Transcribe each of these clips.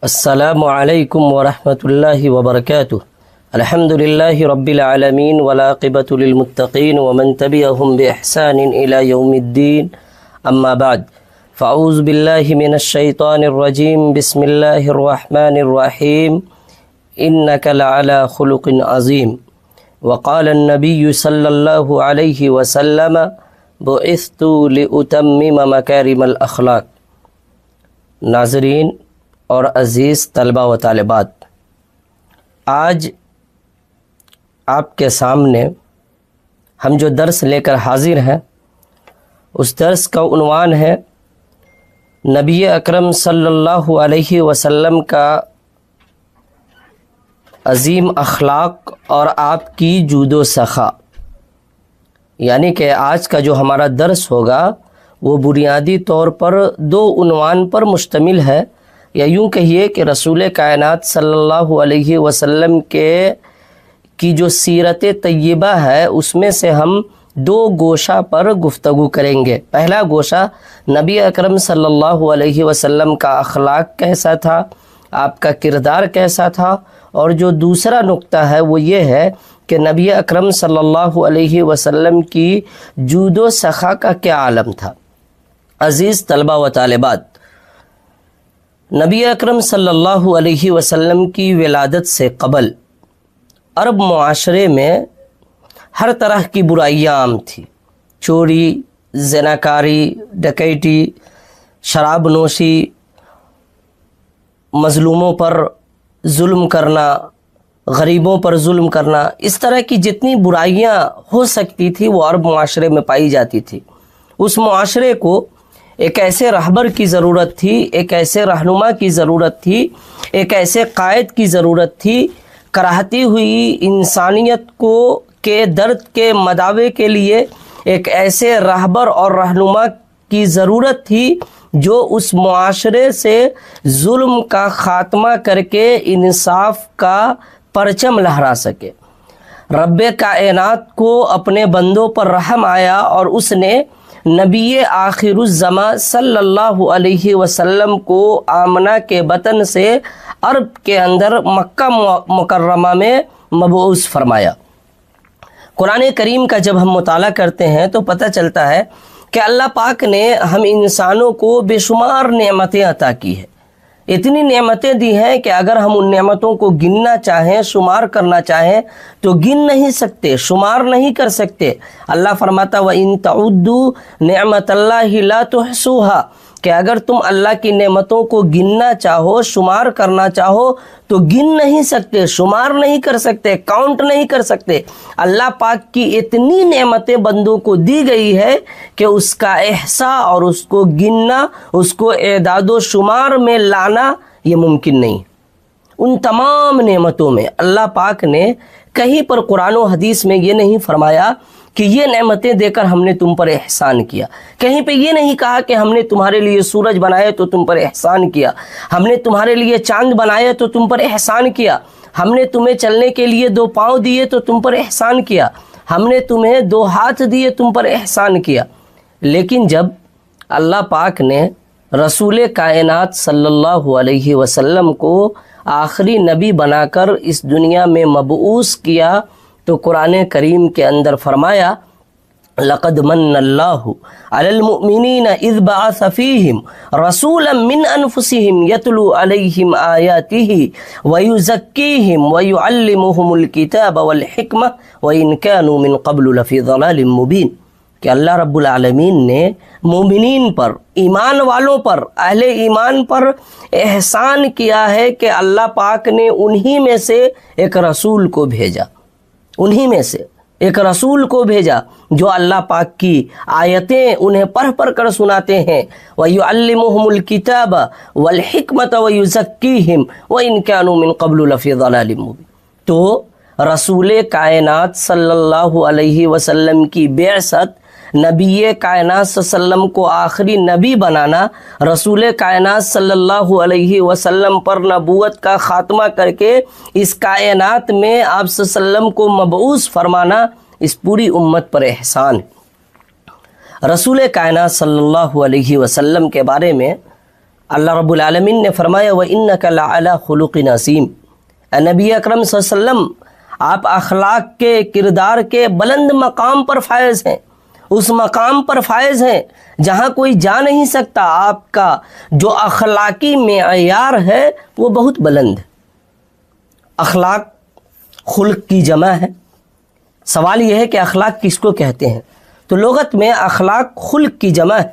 السلام علیکم ورحمۃ اللہ وبرکاتہ۔ الحمد للہ رب العالمین والعاقبۃ للمتقین ومن تبعهم بإحسان إلی یوم الدین، اما بعد فاعوذ باللہ من الشیطان الرجیم، بسم اللہ الرحمن الرحیم، انک لعلی خلق عظیم۔ وقال النبی صلی اللہ علیہ وسلم بعثت لأتمم مکارم الاخلاق۔ ناظرین اور عزیز طلبہ و طالبات، آج آپ کے سامنے ہم جو درس لے کر حاضر ہیں، اس درس کا عنوان ہے نبی اکرم صلی اللہ علیہ وسلم کا عظیم اخلاق اور آپ کی جود و سخا۔ یعنی کہ آج کا جو ہمارا درس ہوگا وہ بنیادی طور پر دو عنوان پر مشتمل ہے، یا یوں کہیے کہ رسول کائنات صلی اللہ علیہ وسلم کی جو سیرت طیبہ ہے اس میں سے ہم دو گوشہ پر گفتگو کریں گے۔ پہلا گوشہ نبی اکرم صلی اللہ علیہ وسلم کا اخلاق کیسا تھا، آپ کا کردار کیسا تھا، اور جو دوسرا نقطہ ہے وہ یہ ہے کہ نبی اکرم صلی اللہ علیہ وسلم کی جود و سخا کا کیا عالم تھا۔ عزیز طلبہ و طالبات، نبی اکرم صلی اللہ علیہ وسلم کی ولادت سے قبل عرب معاشرے میں ہر طرح کی برائیاں عام تھی۔ چوری، زناکاری، ڈکیتی، شراب نوشی، مظلوموں پر ظلم کرنا، غریبوں پر ظلم کرنا، اس طرح کی جتنی برائیاں ہو سکتی تھی وہ عرب معاشرے میں پائی جاتی تھی۔ اس معاشرے کو ایک ایسے رہبر کی ضرورت تھی، ایک ایسے رہنما کی ضرورت تھی، ایک ایسے قائد کی ضرورت تھی، کراہتی ہوئی انسانیت کو کے درد کے مداوے کے لیے ایک ایسے رہبر اور رہنما کی ضرورت تھی جو اس معاشرے سے ظلم کا خاتمہ کر کے انصاف کا پرچم لہرا سکے۔ رب کائنات کو اپنے بندوں پر رحم آیا اور اس نے نبی آخر الزماں صلی اللہ علیہ وسلم کو آمنہ کے بطن سے عرب کے اندر مکہ مکرمہ میں مبعوث فرمایا۔ قرآن کریم کا جب ہم مطالعہ کرتے ہیں تو پتہ چلتا ہے کہ اللہ پاک نے ہم انسانوں کو بے شمار نعمتیں عطا کی ہیں، اتنی نعمتیں دی ہیں کہ اگر ہم ان نعمتوں کو گننا چاہیں، شمار کرنا چاہیں تو گن نہیں سکتے، شمار نہیں کر سکتے۔ اللہ فرماتا وَإِن تَعُدُّوا نِعْمَةَ اللَّهِ لَا تُحْصُوهَا، کہ اگر تم اللہ کی نعمتوں کو گننا چاہو، شمار کرنا چاہو تو گن نہیں سکتے، شمار نہیں کر سکتے، کاؤنٹ نہیں کر سکتے۔ اللہ پاک کی اتنی نعمتیں بندوں کو دی گئی ہے کہ اس کا احصاء اور اس کو گننا، اس کو اعداد و شمار میں لانا یہ ممکن نہیں۔ ان تمام نعمتوں میں اللہ پاک نے کہیں پر قرآن و حدیث میں یہ نہیں فرمایا کہ یہ نعمتیں دے کر ہم نے تم پر احسان کیا، کہیں پہ یہ نہیں کہا کہ ہم نے تمہارے لیے سورج بنائے تو تم پر احسان کیا، ہم نے تمہارے لیے چاند بنائے تو تم پر احسان کیا، ہم نے تمہیں چلنے کے لیے دو پاؤں دیے تو تم پر احسان کیا، ہم نے تمہیں دو ہاتھ دیے تم پر احسان کیا۔ لیکن جب اللہ پاک نے رسول کائنات صلی اللہ علیہ وسلم کو آخری نبی بنا کر اس دنیا میں مبعوث کیا تو قرآن کریم کے اندر فرمایا لَقَدْ مَنَّ اللَّهُ عَلَى الْمُؤْمِنِينَ إِذْ بَعَثَ فِيهِمْ رَسُولًا مِّنْ أَنفُسِهِمْ يَتْلُو عَلَيْهِمْ آيَاتِهِ وَيُزَكِّيهِمْ وَيُعَلِّمُهُمُ الْكِتَابَ وَالْحِكْمَةَ وَإِنْ كَانُوا مِنْ قَبْلُ لَفِي ضَلَالٍ مُبِينٍ، کہ اللہ رب العالمین نے مومنین پر، ایمان والوں پر، اہل ایمان پر احسان کیا ہے کہ اللہ پاک نے انہی میں سے ایک رسول کو بھیجا، انہی میں سے ایک رسول کو بھیجا جو اللہ پاک کی آیتیں انہیں پڑھ پڑھ کر سناتے ہیں۔ وَيُعَلِّمُهُمُ الْكِتَابَ وَالْحِكْمَةَ وَيُزَكِّيهِمْ وَإِنْ كَانُوا مِنْ قَبْلُ لَفِي ضَلَالٍ مُبِينٍ۔ تو رسول کائنات صلی اللہ علیہ وسلم کی بعثت، نبی کائنات صلی اللہ علیہ وسلم کو آخری نبی بنانا، رسول کائنات صلی اللہ علیہ وسلم پر نبوت کا خاتمہ کر کے اس کائنات میں آپ صلی اللہ علیہ وسلم کو مبعوث فرمانا، اس پوری امت پر احسان ہے۔ رسول کائنات صلی اللہ علیہ وسلم کے بارے میں اللہ رب العالمین نے فرمایا وَإِنَّكَ لَعَلَىٰ خُلُقٍ عَظِيمٍ، اے نبی اکرم صلی اللہ علیہ وسلم آپ اخلاق کے، کردار کے بلند مقام پر فائز ہیں، اس مقام پر فائز ہیں جہاں کوئی جا نہیں سکتا۔ آپ کا جو اخلاقی معیار ہے وہ بہت بلند ہے۔ اخلاق خلق کی جمع ہے۔ سوال یہ ہے کہ اخلاق کس کو کہتے ہیں؟ تو لغت میں اخلاق خلق کی جمع ہے،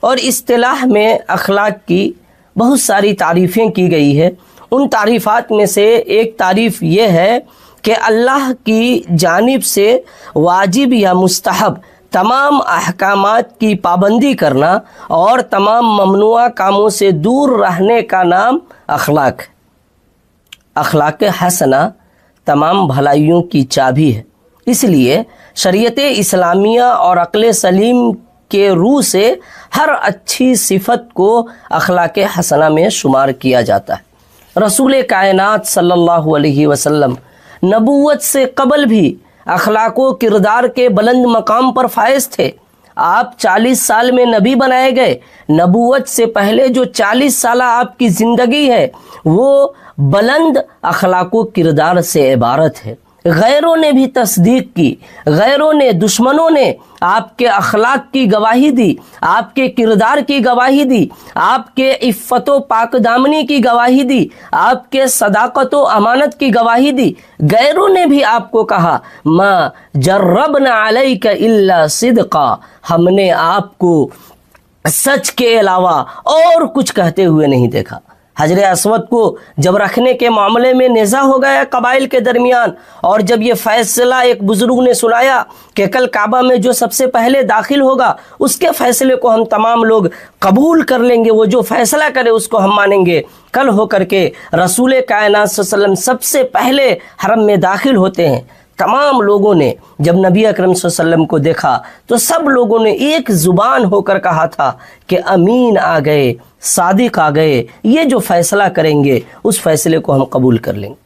اور اصطلاح میں اخلاق کی بہت ساری تعریفیں کی گئی ہے۔ ان تعریفات میں سے ایک تعریف یہ ہے کہ اللہ کی جانب سے واجب یا مستحب تمام احکامات کی پابندی کرنا اور تمام ممنوع کاموں سے دور رہنے کا نام اخلاق ہے۔ اخلاق حسنہ تمام بھلائیوں کی چابی ہے، اس لیے شریعت اسلامیہ اور عقل سلیم کے روح سے ہر اچھی صفت کو اخلاق حسنہ میں شمار کیا جاتا ہے۔ رسول کائنات صلی اللہ علیہ وسلم نبوت سے قبل بھی اخلاق و کردار کے بلند مقام پر فائز تھے۔ آپ 40 سال میں نبی بنائے گئے۔ نبوت سے پہلے جو 40 سالہ آپ کی زندگی ہے وہ بلند اخلاق و کردار سے عبارت ہے۔ غیروں نے بھی تصدیق کی، غیروں نے، دشمنوں نے آپ کے اخلاق کی گواہی دی، آپ کے کردار کی گواہی دی، آپ کے عفت و پاک دامنی کی گواہی دی، آپ کے صداقت و امانت کی گواہی دی۔ غیروں نے بھی آپ کو کہا ما جربنا علیک الا صدقا، ہم نے آپ کو سچ کے علاوہ اور کچھ کہتے ہوئے نہیں دیکھا۔ حجر اسود کو جب رکھنے کے معاملے میں نزاع ہو گیا قبائل کے درمیان، اور جب یہ فیصلہ ایک بزرگ نے سنایا کہ کل کعبہ میں جو سب سے پہلے داخل ہوگا اس کے فیصلے کو ہم تمام لوگ قبول کر لیں گے، وہ جو فیصلہ کرے اس کو ہم مانیں گے، کل ہو کر کے رسول کائنات صلی اللہ علیہ وسلم سب سے پہلے حرم میں داخل ہوتے ہیں۔ تمام لوگوں نے جب نبی اکرم صلی اللہ علیہ وسلم کو دیکھا تو سب لوگوں نے ایک زبان ہو کر کہا تھا کہ امین آ گئے، صادق آ گئے، یہ جو فیصلہ کریں گے اس فیصلے کو ہم قبول کر لیں گے۔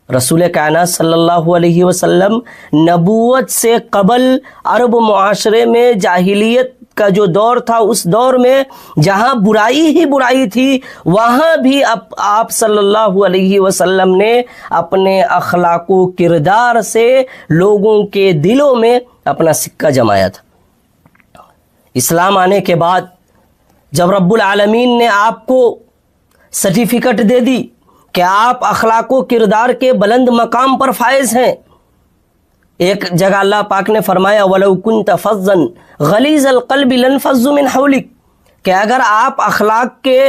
رسول کائنات صلی اللہ علیہ وسلم نبوت سے قبل عرب معاشرے میں جاہلیت کا جو دور تھا، اس دور میں جہاں برائی ہی برائی تھی وہاں بھی آپ صلی اللہ علیہ وسلم نے اپنے اخلاق و کردار سے لوگوں کے دلوں میں اپنا سکہ جمایا تھا۔ اسلام آنے کے بعد جب رب العالمین نے آپ کو سرٹیفکیٹ دے دی کہ آپ اخلاق و کردار کے بلند مقام پر فائز ہیں، ایک جگہ اللہ پاک نے فرمایا وَلَوْ كُنْتَ فَظًّا غَلِيظَ الْقَلْبِ لَانفَضُّوا مِنْ حَوْلِكَ، کہ اگر آپ اخلاق کے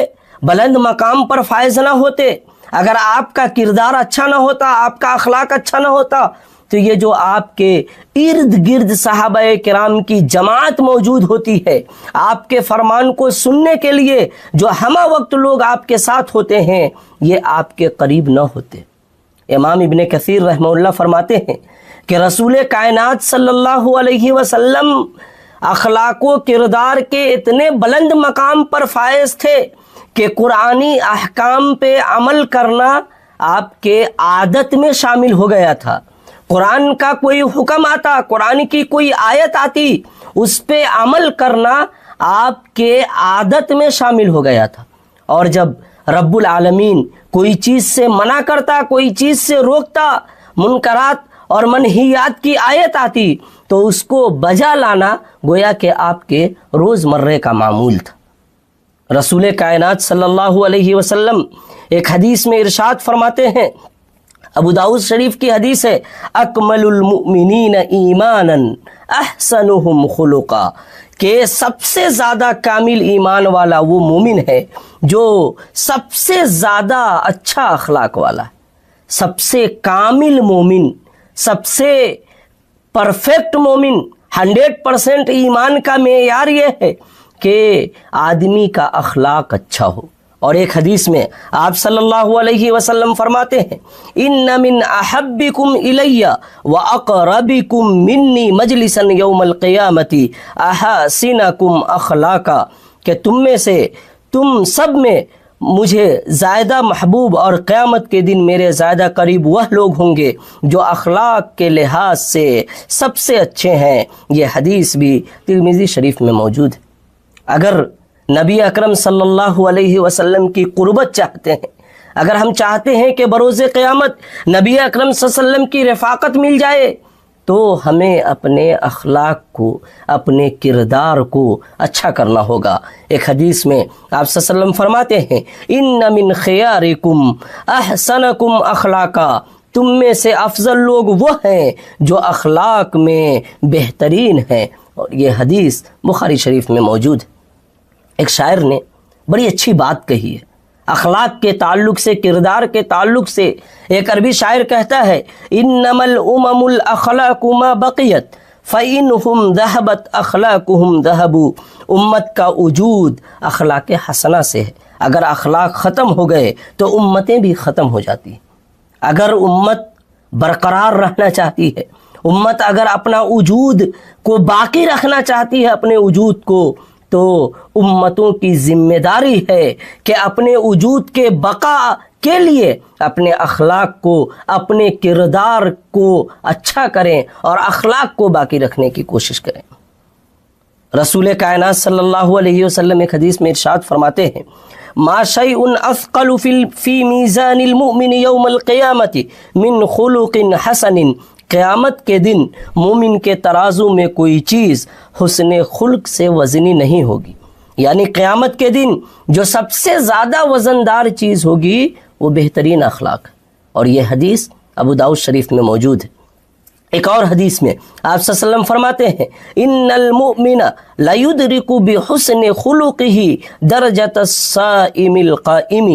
بلند مقام پر فائز نہ ہوتے، اگر آپ کا کردار اچھا نہ ہوتا، آپ کا اخلاق اچھا نہ ہوتا، تو یہ جو آپ کے ارد گرد صحابہ کرام کی جماعت موجود ہوتی ہے آپ کے فرمان کو سننے کے لیے، جو ہمہ وقت لوگ آپ کے ساتھ ہوتے ہیں، یہ آپ کے قریب نہ ہوتے۔ امام ابن کثیر رحمہ اللہ فرماتے ہیں کہ رسول کائنات صلی اللہ علیہ وسلم اخلاق و کردار کے اتنے بلند مقام پر فائز تھے کہ قرآنی احکام پہ عمل کرنا آپ کے عادت میں شامل ہو گیا تھا۔ قرآن کا کوئی حکم آتا، قرآن کی کوئی آیت آتی، اس پہ عمل کرنا آپ کے عادت میں شامل ہو گیا تھا۔ اور جب رب العالمین کوئی چیز سے منع کرتا، کوئی چیز سے روکتا، منکرات اور منہیات کی آیت آتی تو اس کو بجا لانا گویا کہ آپ کے روزمرہ کا معمول تھا۔ رسول کائنات صلی اللہ علیہ وسلم ایک حدیث میں ارشاد فرماتے ہیں، ابو داؤد شریف کی حدیث ہے، اکمل المؤمنین ایمانا احسنہم خلقا، کہ سب سے زیادہ کامل ایمان والا وہ مومن ہے جو سب سے زیادہ اچھا اخلاق والا ہے۔ سب سے کامل مومن، سب سے پرفیکٹ مومن، 100% ایمان کا معیار یہ ہے کہ آدمی کا اخلاق اچھا ہو۔ اور ایک حدیث میں آپ صلی اللہ علیہ وسلم فرماتے ہیں، ان من احبکم الی واقربکم منی مجلسا یوم القیامت احسنکم اخلاقا، کہ تم میں سے، تم سب میں مجھے زیادہ محبوب اور قیامت کے دن میرے زیادہ قریب وہ لوگ ہوں گے جو اخلاق کے لحاظ سے سب سے اچھے ہیں۔ یہ حدیث بھی ترمذی شریف میں موجود ہے۔ اگر نبی اکرم صلی اللہ علیہ وسلم کی قربت چاہتے ہیں، اگر ہم چاہتے ہیں کہ بروز قیامت نبی اکرم صلی اللہ علیہ وسلم کی رفاقت مل جائے، تو ہمیں اپنے اخلاق کو، اپنے کردار کو اچھا کرنا ہوگا۔ ایک حدیث میں آپ صلی اللہ علیہ وسلم فرماتے ہیں ان من خیارکم احسنکم اخلاقا، تم میں سے افضل لوگ وہ ہیں جو اخلاق میں بہترین ہیں، اور یہ حدیث بخاری شریف میں موجود ہے۔ ایک شاعر نے بڑی اچھی بات کہی ہے اخلاق کے تعلق سے، کردار کے تعلق سے۔ ایک عربی شاعر کہتا ہے انما الامم الاخلاق ما بقیت فانہم ذہبت اخلاقہم ذہبوا، امت کا وجود اخلاق حسنہ سے ہے، اگر اخلاق ختم ہو گئے تو امتیں بھی ختم ہو جاتی ہیں۔ اگر امت برقرار رہنا چاہتی ہے، امت اگر اپنا وجود کو باقی رکھنا چاہتی ہے، اپنے وجود کو، تو امتوں کی ذمہ داری ہے کہ اپنے وجود کے بقا کے لیے اپنے اخلاق کو، اپنے کردار کو اچھا کریں اور اخلاق کو باقی رکھنے کی کوشش کریں۔ رسول کائنات صلی اللہ علیہ وسلم ایک حدیث میں ارشاد فرماتے ہیں ما شیء اثقل فی میزان المؤمن یوم القیامت من خلق حسن، قیامت کے دن مومن کے ترازو میں کوئی چیز حسن خلق سے وزنی نہیں ہوگی، یعنی قیامت کے دن جو سب سے زیادہ وزندار چیز ہوگی وہ بہترین اخلاق ہے، اور یہ حدیث ابو داؤد شریف میں موجود ہے۔ ایک اور حدیث میں آپ صلی اللہ علیہ وسلم فرماتے ہیں ان المؤمن لیدرک بحسن خلقہ درجۃ الصائم القائم،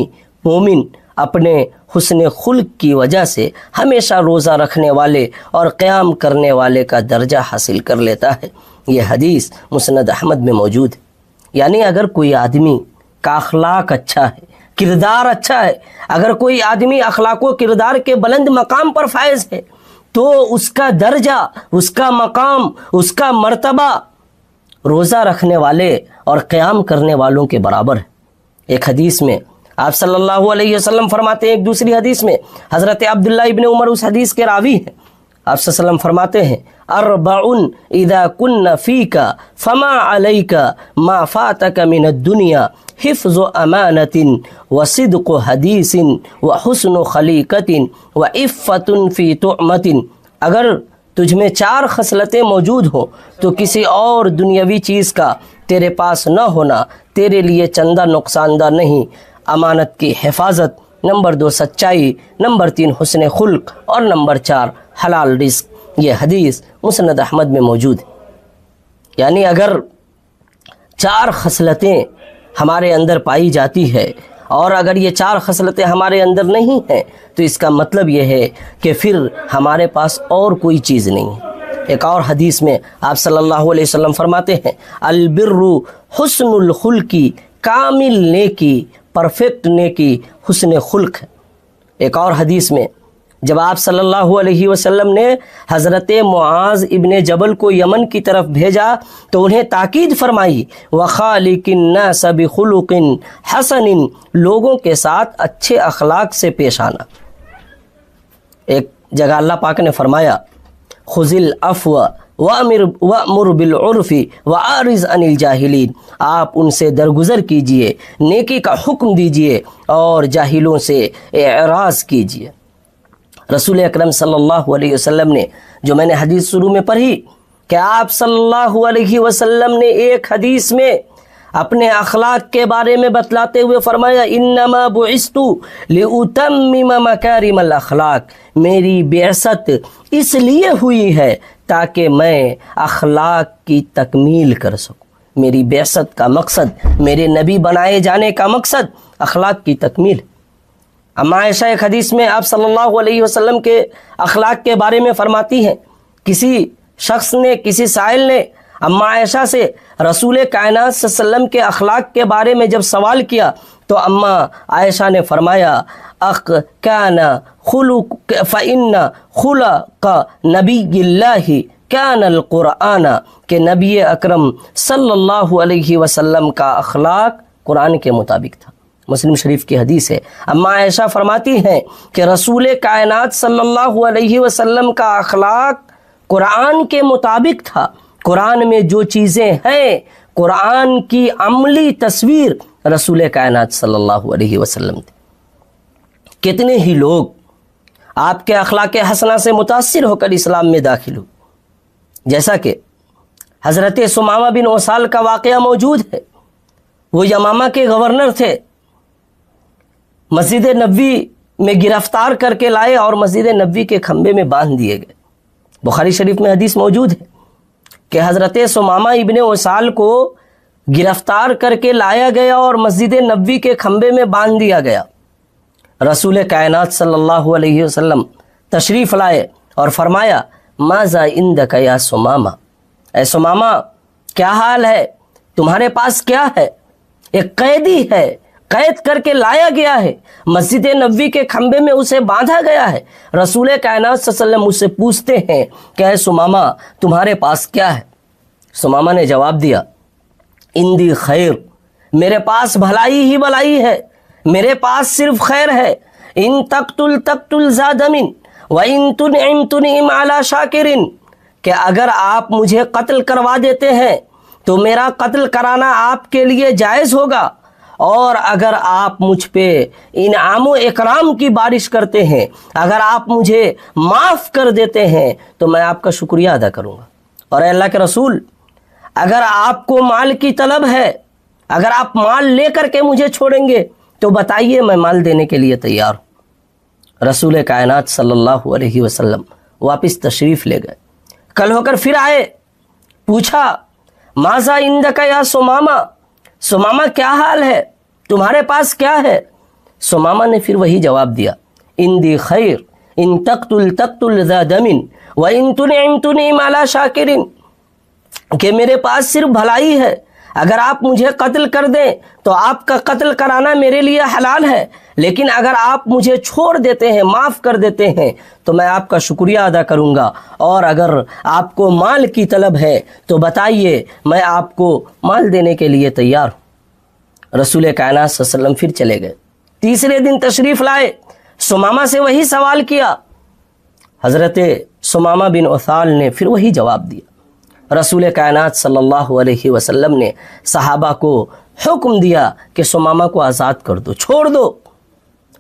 مومن اپنے حسن خلق کی وجہ سے ہمیشہ روزہ رکھنے والے اور قیام کرنے والے کا درجہ حاصل کر لیتا ہے۔ یہ حدیث مسند احمد میں موجود ہے۔ یعنی اگر کوئی آدمی کا اخلاق اچھا ہے، کردار اچھا ہے، اگر کوئی آدمی اخلاق و کردار کے بلند مقام پر فائز ہے، تو اس کا درجہ، اس کا مقام، اس کا مرتبہ روزہ رکھنے والے اور قیام کرنے والوں کے برابر ہے۔ ایک حدیث میں آپ صلی اللہ علیہ وسلم فرماتے ہیں، ایک دوسری حدیث میں حضرت عبداللہ ابن عمر اس حدیث کے راوی ہیں، آپ صلی اللہ علیہ وسلم فرماتے ہیں اربع اذا کن فیک فما علیک ما فاتک من الدنیا حفظ امانت وصدق حدیث وحسن خلیقت وعفت فی طعمت، اگر تجھ میں 4 خصلتیں موجود ہوں تو کسی اور دنیاوی چیز کا تیرے پاس نہ ہونا تیرے لیے چندہ نقصان دہ نہیں۔ امانت کی حفاظت، نمبر 2 سچائی، نمبر 3 حسن خلق، اور نمبر 4 حلال رزق۔ یہ حدیث مسند احمد میں موجود ہے۔ یعنی اگر 4 خصلتیں ہمارے اندر پائی جاتی ہے اور اگر یہ 4 خصلتیں ہمارے اندر نہیں ہیں تو اس کا مطلب یہ ہے کہ پھر ہمارے پاس اور کوئی چیز نہیں ہے۔ ایک اور حدیث میں آپ صلی اللہ علیہ وسلم فرماتے ہیں البر حسن الخلقی، کامل نیکی، پرفیکٹ نیکی حسن خلق ہے۔ ایک اور حدیث میں جب آپ صلی اللہ علیہ وسلم نے حضرت معاذ ابن جبل کو یمن کی طرف بھیجا تو انہیں تاکید فرمائی وَخَالِقِ النَّاسَ بِخُلُقٍ حَسَنٍ، لوگوں کے ساتھ اچھے اخلاق سے پیش آنا۔ ایک جگہ اللہ پاک نے فرمایا خُذِ الْعَفْوَ وَأْمُرْ بِالْعُرْفِ وَأَعْرِضْ عَنِ الْجَاهِلِينَ، آپ ان سے درگزر کیجئے، نیکی کا حکم دیجئے اور جاہلوں سے اعراض کیجئے۔ رسول اکرم صلی اللہ علیہ وسلم نے، جو میں نے حدیث شروع میں پڑھی کہ آپ صلی اللہ علیہ وسلم نے ایک حدیث میں اپنے اخلاق کے بارے میں بتلاتے ہوئے فرمایا انما بعثت لأتمم مکارم الاخلاق، میری بعثت اس لیے ہوئی ہے تاکہ میں اخلاق کی تکمیل کر سکوں۔ میری بعثت کا مقصد، میرے نبی بنائے جانے کا مقصد اخلاق کی تکمیل۔ اما عائشہ ایک حدیث میں آپ صلی اللہ علیہ وسلم کے اخلاق کے بارے میں فرماتی ہیں، کسی شخص نے، کسی سائل نے اما عائشہ سے رسول کائنات صلی اللہ علیہ وسلم کے اخلاق کے بارے میں جب سوال کیا تو اما عائشہ نے فرمایا کان خلق فإن خلق نبی اللہ کان القرآن، کہ نبی اکرم صلی اللہ علیہ وسلم کا اخلاق قرآن کے مطابق تھا۔ مسلم شریف کی حدیث ہے، اما عائشہ فرماتی ہیں کہ رسول کائنات صلی اللہ علیہ وسلم کا اخلاق قرآن کے مطابق تھا۔ قرآن میں جو چیزیں ہیں قرآن کی عملی تصویر رسول کائنات صلی اللہ علیہ وسلم تھی۔ کتنے ہی لوگ آپ کے اخلاق حسنہ سے متاثر ہو کر اسلام میں داخل ہوئے، جیسا کہ حضرت ثمامہ بن اسال کا واقعہ موجود ہے۔ وہ یمامہ کے گورنر تھے، مسجد نبوی میں گرفتار کر کے لائے اور مسجد نبوی کے کھمبے میں باندھ دیے گئے۔ بخاری شریف میں حدیث موجود ہے کہ حضرت ثمامہ ابن اسال کو گرفتار کر کے لایا گیا اور مسجد نبوی کے کھمبے میں باندھ دیا گیا۔ رسول کائنات صلی اللہ علیہ وسلم تشریف لائے اور فرمایا ماذا عندک یا ثمامہ، اے ثمامہ کیا حال ہے، تمہارے پاس کیا ہے؟ ایک قیدی ہے، قید کر کے لایا گیا ہے، مسجد نبوی کے کھمبے میں اسے باندھا گیا ہے۔ رسول کائنات صلی اللہ علیہ وسلم اس سے پوچھتے ہیں کہ اے ثمامہ تمہارے پاس کیا ہے؟ ثمامہ نے جواب دیا اندی خیر، میرے پاس بھلائی ہی بھلائی ہے، میرے پاس صرف خیر ہے۔ ان تقتل تقتل ذا دم وان تنعم تنعم علی شاکر، کہ اگر آپ مجھے قتل کروا دیتے ہیں تو میرا قتل کرانا آپ کے لیے جائز ہوگا، اور اگر آپ مجھ پہ انعام و اکرام کی بارش کرتے ہیں، اگر آپ مجھے معاف کر دیتے ہیں تو میں آپ کا شکریہ ادا کروں گا۔ اور اے اللہ کے رسول، اگر آپ کو مال کی طلب ہے، اگر آپ مال لے کر کے مجھے چھوڑیں گے تو بتائیے، میں مال دینے کے لیے تیار ہوں۔ رسول کائنات صلی اللہ علیہ وسلم واپس تشریف لے گئے، کل ہو کر پھر آئے، پوچھا ماذا عندک یا ثمامہ، ثمامہ کیا حال ہے، تمہارے پاس کیا ہے؟ ثمامہ نے پھر وہی جواب دیا اندی خیر، ان تقتل تقتل ذا دم وان تنعم تنعم علی شاکر، کہ میرے پاس صرف بھلائی ہے، اگر آپ مجھے قتل کر دیں تو آپ کا قتل کرانا میرے لیے حلال ہے، لیکن اگر آپ مجھے چھوڑ دیتے ہیں، معاف کر دیتے ہیں تو میں آپ کا شکریہ ادا کروں گا، اور اگر آپ کو مال کی طلب ہے تو بتائیے، میں آپ کو مال دینے کے لیے تیار ہوں۔ رسول کائنات صلی اللہ علیہ وسلم پھر چلے گئے، تیسرے دن تشریف لائے، ثمامہ سے وہی سوال کیا، حضرت ثمامہ بن اسال نے پھر وہی جواب دیا۔ رسول کائنات صلی اللہ علیہ وسلم نے صحابہ کو حکم دیا کہ ثمامہ کو آزاد کر دو، چھوڑ دو۔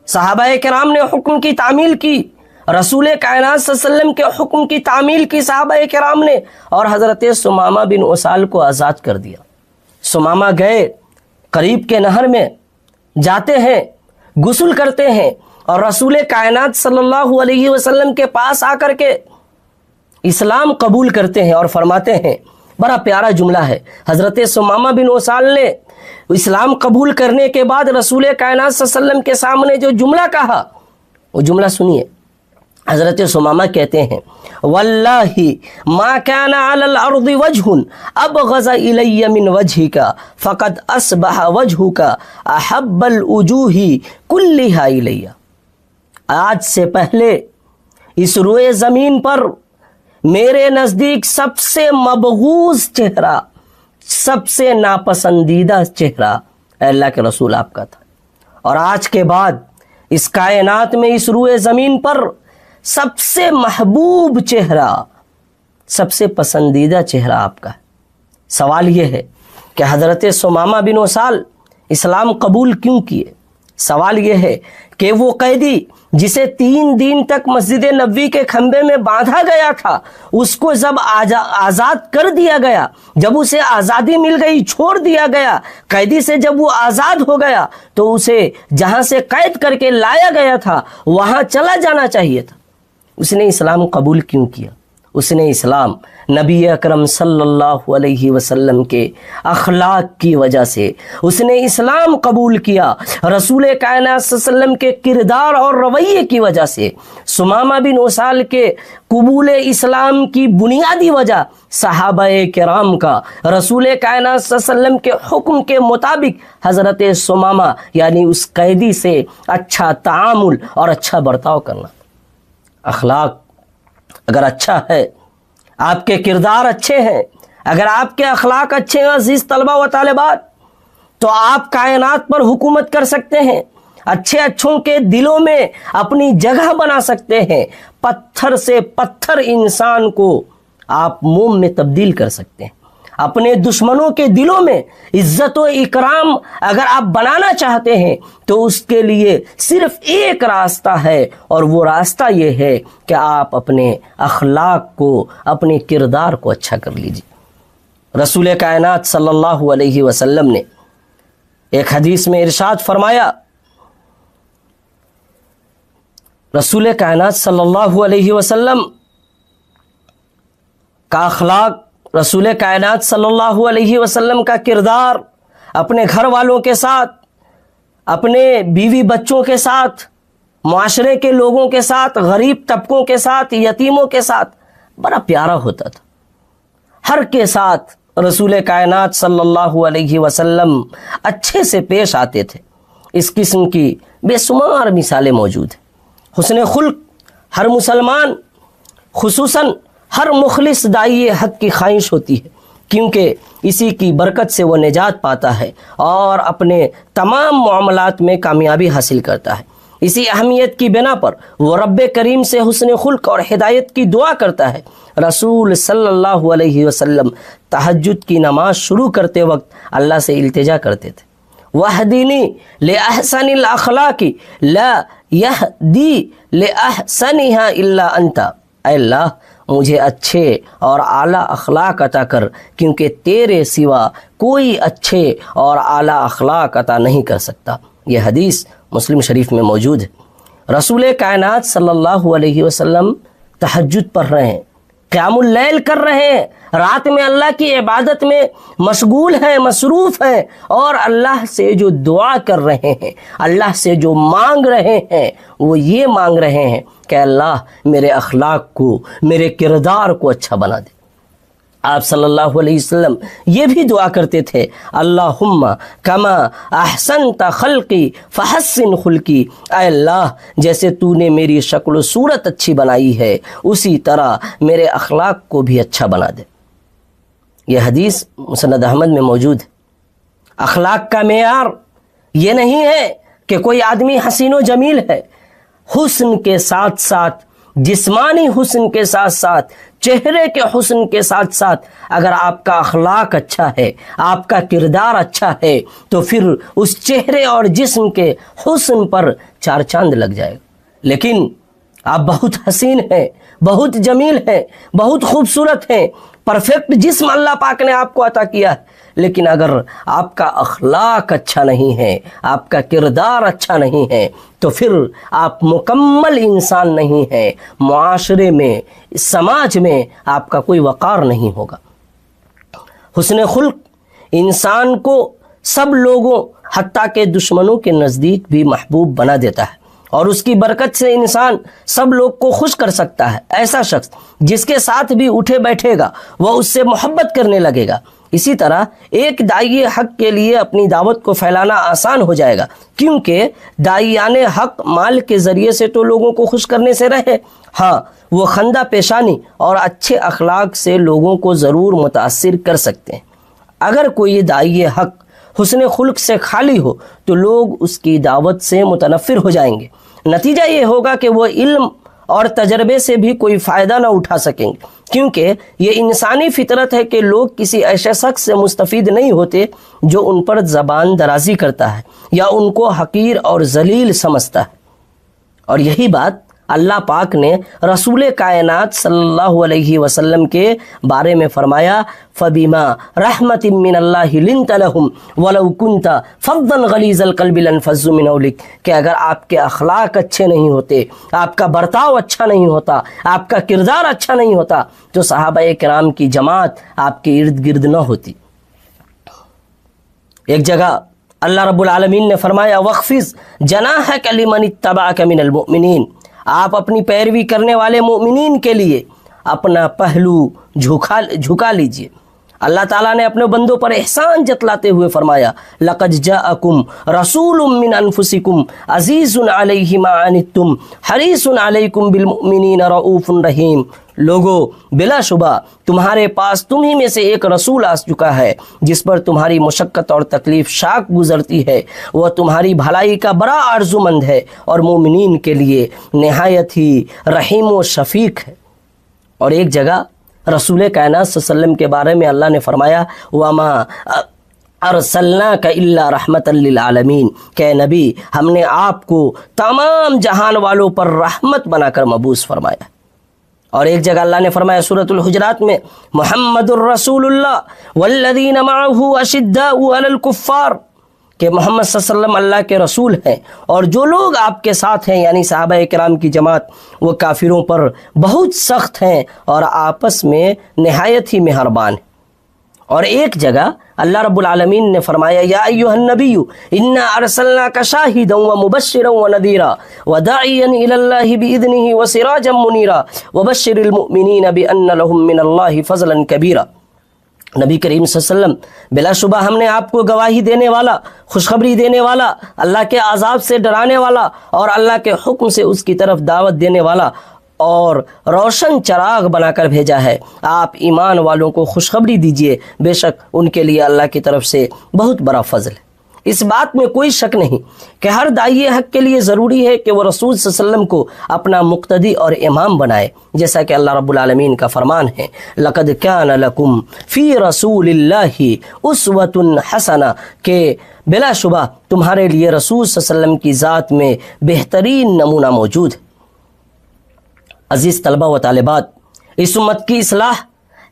صحابہ کرام نے حکم کی تعمیل کی، رسول کائنات صلی اللہ علیہ وسلم کے حکم کی تعمیل کی صحابہ کرام نے، اور حضرت ثمامہ بن اسال کو آزاد کر دیا۔ ثمامہ گئے، قریب کے نہر میں جاتے ہیں، غسل کرتے ہیں، اور رسول کائنات صلی اللہ علیہ وسلم کے پاس آ کر کے اسلام قبول کرتے ہیں اور فرماتے ہیں، بڑا پیارا جملہ ہے، حضرت ثمامہ بن اسال نے اسلام قبول کرنے کے بعد رسول کائنات صلی اللہ علیہ وسلم کے سامنے جو جملہ کہا، وہ جملہ سنیے۔ حضرت ثمامہ کہتے ہیں واللہ ما کان علی الارض وجہ ابغض الی من وجہک فقد اصبح وجہک احب الوجوہ کلھا الی، آج سے پہلے اس روئے زمین پر میرے نزدیک سب سے مبغوض چہرہ، سب سے ناپسندیدہ چہرہ اے اللہ کے رسول آپ کا تھا، اور آج کے بعد اس کائنات میں اس روئے زمین پر سب سے محبوب چہرہ، سب سے پسندیدہ چہرہ آپ کا ہے۔ سوال یہ ہے کہ حضرت ثمامہ بن اسال اسلام قبول کیوں کیے؟ سوال یہ ہے کہ وہ قیدی جسے 3 دن تک مسجد نبوی کے کھمبے میں باندھا گیا تھا، اس کو جب آزاد کر دیا گیا، جب اسے آزادی مل گئی، چھوڑ دیا گیا، قیدی سے جب وہ آزاد ہو گیا تو اسے جہاں سے قید کر کے لایا گیا تھا وہاں چلا جانا چاہیے تھا۔ اس نے اسلام قبول کیوں کیا؟ اس نے اسلام نبی اکرم صلی اللہ علیہ وسلم کے اخلاق کی وجہ سے اس نے اسلام قبول کیا، رسول کائنات صلی اللہ علیہ وسلم کے کردار اور رویے کی وجہ سے۔ ثمامہ بن اسال کے قبول اسلام کی بنیادی وجہ صحابہ کرام کا رسول کائنات صلی اللہ علیہ وسلم کے حکم کے مطابق حضرت ثمامہ یعنی اس قیدی سے اچھا تعامل اور اچھا برتاؤ کرنا۔ اخلاق اگر اچھا ہے، آپ کے کردار اچھے ہیں، اگر آپ کے اخلاق اچھے ہیں عزیز طلبہ و طالبات، تو آپ کائنات پر حکومت کر سکتے ہیں، اچھے اچھوں کے دلوں میں اپنی جگہ بنا سکتے ہیں، پتھر سے پتھر انسان کو آپ موم میں تبدیل کر سکتے ہیں، اپنے دشمنوں کے دلوں میں عزت و اکرام اگر آپ بنانا چاہتے ہیں تو اس کے لیے صرف ایک راستہ ہے، اور وہ راستہ یہ ہے کہ آپ اپنے اخلاق کو، اپنے کردار کو اچھا کر لیجیے۔ رسول کائنات صلی اللہ علیہ وسلم نے ایک حدیث میں ارشاد فرمایا، رسول کائنات صلی اللہ علیہ وسلم کا اخلاق، رسول کائنات صلی اللہ علیہ وسلم کا کردار اپنے گھر والوں کے ساتھ، اپنے بیوی بچوں کے ساتھ، معاشرے کے لوگوں کے ساتھ، غریب طبقوں کے ساتھ، یتیموں کے ساتھ بڑا پیارا ہوتا تھا۔ ہر کے ساتھ رسول کائنات صلی اللہ علیہ وسلم اچھے سے پیش آتے تھے۔ اس قسم کی بے شمار مثالیں موجود ہیں۔ حسن خلق ہر مسلمان، خصوصاً ہر مخلص داعی حق کی خواہش ہوتی ہے، کیونکہ اسی کی برکت سے وہ نجات پاتا ہے اور اپنے تمام معاملات میں کامیابی حاصل کرتا ہے۔ اسی اہمیت کی بنا پر وہ رب کریم سے حسن خلق اور ہدایت کی دعا کرتا ہے۔ رسول صلی اللہ علیہ وسلم تہجد کی نماز شروع کرتے وقت اللہ سے التجا کرتے تھے، وَاہْدِنِي لِأَحْسَنِ الْأَخْلَاقِ لَا يَهْدِي لِأَحْسَنِهَا إِلَّا أَنْتَ، اے اللہ مجھے اچھے اور اعلیٰ اخلاق عطا کر، کیونکہ تیرے سوا کوئی اچھے اور اعلیٰ اخلاق عطا نہیں کر سکتا۔ یہ حدیث مسلم شریف میں موجود ہے۔ رسول کائنات صلی اللہ علیہ وسلم تہجد پڑھ رہے ہیں، قیام اللیل کر رہے ہیں، رات میں اللہ کی عبادت میں مشغول ہیں، مصروف ہیں، اور اللہ سے جو دعا کر رہے ہیں، اللہ سے جو مانگ رہے ہیں، وہ یہ مانگ رہے ہیں کہ اللہ میرے اخلاق کو، میرے کردار کو اچھا بنا دے۔ آپ صلی اللہ علیہ وسلم یہ بھی دعا کرتے تھے، اللہم کما احسنت خلقی فحسن خلقی، اے اللہ جیسے تو نے میری شکل و صورت اچھی بنائی ہے اسی طرح میرے اخلاق کو بھی اچھا بنا دے۔ یہ حدیث مسند احمد میں موجود ہے۔ اخلاق کا معیار یہ نہیں ہے کہ کوئی آدمی حسین و جمیل ہے، حسن کے ساتھ ساتھ، جسمانی حسن کے ساتھ ساتھ، چہرے کے حسن کے ساتھ ساتھ اگر آپ کا اخلاق اچھا ہے، آپ کا کردار اچھا ہے، تو پھر اس چہرے اور جسم کے حسن پر چار چاند لگ جائے گا۔ لیکن آپ بہت حسین ہیں، بہت جمیل ہیں، بہت خوبصورت ہیں، پرفیکٹ جسم اللہ پاک نے آپ کو عطا کیا ہے، لیکن اگر آپ کا اخلاق اچھا نہیں ہے، آپ کا کردار اچھا نہیں ہے، تو پھر آپ مکمل انسان نہیں ہیں۔ معاشرے میں، سماج میں آپ کا کوئی وقار نہیں ہوگا۔ حسن خلق انسان کو سب لوگوں حتیٰ کہ دشمنوں کے نزدیک بھی محبوب بنا دیتا ہے، اور اس کی برکت سے انسان سب لوگ کو خوش کر سکتا ہے۔ ایسا شخص جس کے ساتھ بھی اٹھے بیٹھے گا وہ اس سے محبت کرنے لگے گا۔ اسی طرح ایک داعی حق کے لیے اپنی دعوت کو پھیلانا آسان ہو جائے گا، کیونکہ داعیان حق مال کے ذریعے سے تو لوگوں کو خوش کرنے سے رہے، ہاں وہ خندہ پیشانی اور اچھے اخلاق سے لوگوں کو ضرور متاثر کر سکتے ہیں۔ اگر کوئی داعی حق حسن خلق سے خالی ہو تو لوگ اس کی دعوت سے متنفر ہو جائیں گے۔ نتیجہ یہ ہوگا کہ وہ علم اور تجربے سے بھی کوئی فائدہ نہ اٹھا سکیں گے، کیونکہ یہ انسانی فطرت ہے کہ لوگ کسی ایسے شخص سے مستفید نہیں ہوتے جو ان پر زبان درازی کرتا ہے یا ان کو حقیر اور ذلیل سمجھتا ہے۔ اور یہی بات اللہ پاک نے رسول کائنات صلی اللہ علیہ وسلم کے بارے میں فرمایا، فَبِمَا رَحْمَةٍ مِّنَ اللَّهِ لِنْتَ لَهُمْ وَلَوْ كُنْتَ فَظًّا غَلِيظَ الْقَلْبِ لَانفَضُّوا مِنْ حَوْلِكَ، کہ اگر آپ کے اخلاق اچھے نہیں ہوتے، آپ کا برتاؤ اچھا نہیں ہوتا، آپ کا کردار اچھا نہیں ہوتا، تو صحابہ کرام کی جماعت آپ کے ارد گرد نہ ہوتی۔ ایک جگہ اللہ رب العالمین نے فرمایا، وَاخْفِضْ جَنَاحَكَ لِمَنِ اتَّبَعَكَ مِنَ الْمُؤْمِنِينَ، آپ اپنی پیروی کرنے والے مومنین کے لیے اپنا پہلو جھکا لیجئے۔ اللہ تعالیٰ نے اپنے بندوں پر احسان جتلاتے ہوئے فرمایا، لَقَدْ جَاءَكُمْ رَسُولٌ مِّنْ أَنفُسِكُمْ عَزِيزٌ عَلَيْهِ مَا عَنِتُّمْ حَرِيصٌ عَلَيْكُمْ بِالْمُؤْمِنِينَ رَءُوفٌ رَحِيمٌ، لوگو بلا شبہ تمہارے پاس تمہیں میں سے ایک رسول آ چکا ہے جس پر تمہاری مشقت اور تکلیف شاک گزرتی ہے، وہ تمہاری بھلائی کا بڑا آرزومند ہے اور مومنین کے لیے نہایت ہی رحیم و شفیق ہے۔ اور ایک جگہ رسول کائنات صلی اللہ علیہ وسلم کے بارے میں اللہ نے فرمایا وما ارسلناک الا رحمۃ للعالمین، کہ نبی ہم نے آپ کو تمام جہان والوں پر رحمت بنا کر مبعوث فرمایا۔ اور ایک جگہ اللہ نے فرمایا سورۃ الحجرات میں محمد الرسول اللہ والذین معہ اشداء علی الکفار، کہ محمد صلی اللہ علیہ وسلم اللہ کے رسول ہیں اور جو لوگ آپ کے ساتھ ہیں یعنی صحابہ کرام کی جماعت وہ کافروں پر بہت سخت ہیں اور آپس میں نہایت ہی مہربان ہیں۔ اور ایک جگہ اللہ رب العالمین نے فرمایا یا ایھا النبی انا ارسلناک شاہدا ومبشرا ونذیرا وداعیا الی اللہ باذنہ وسراجا منیرا وبشر المؤمنین بان لهم من اللہ فضلا کبیرا۔ نبی کریم صلی اللہ علیہ وسلم بلا شبہ ہم نے آپ کو گواہی دینے والا، خوشخبری دینے والا، اللہ کے عذاب سے ڈرانے والا اور اللہ کے حکم سے اس کی طرف دعوت دینے والا اور روشن چراغ بنا کر بھیجا ہے۔ آپ ایمان والوں کو خوشخبری دیجئے، بے شک ان کے لیے اللہ کی طرف سے بہت بڑا فضل ہے۔ اس بات میں کوئی شک نہیں کہ ہر داعی حق کے لیے ضروری ہے کہ وہ رسول صلی اللہ علیہ وسلم کو اپنا مقتدی اور امام بنائے، جیسا کہ اللہ رب العالمین کا فرمان ہے لقد کان لکم فی رسول اللہ اسوۃ حسنہ، کہ بلا شبہ تمہارے لیے رسول صلی اللہ علیہ وسلم کی ذات میں بہترین نمونہ موجود ہے۔ عزیز طلبہ و طالبات، اس امت کی اصلاح،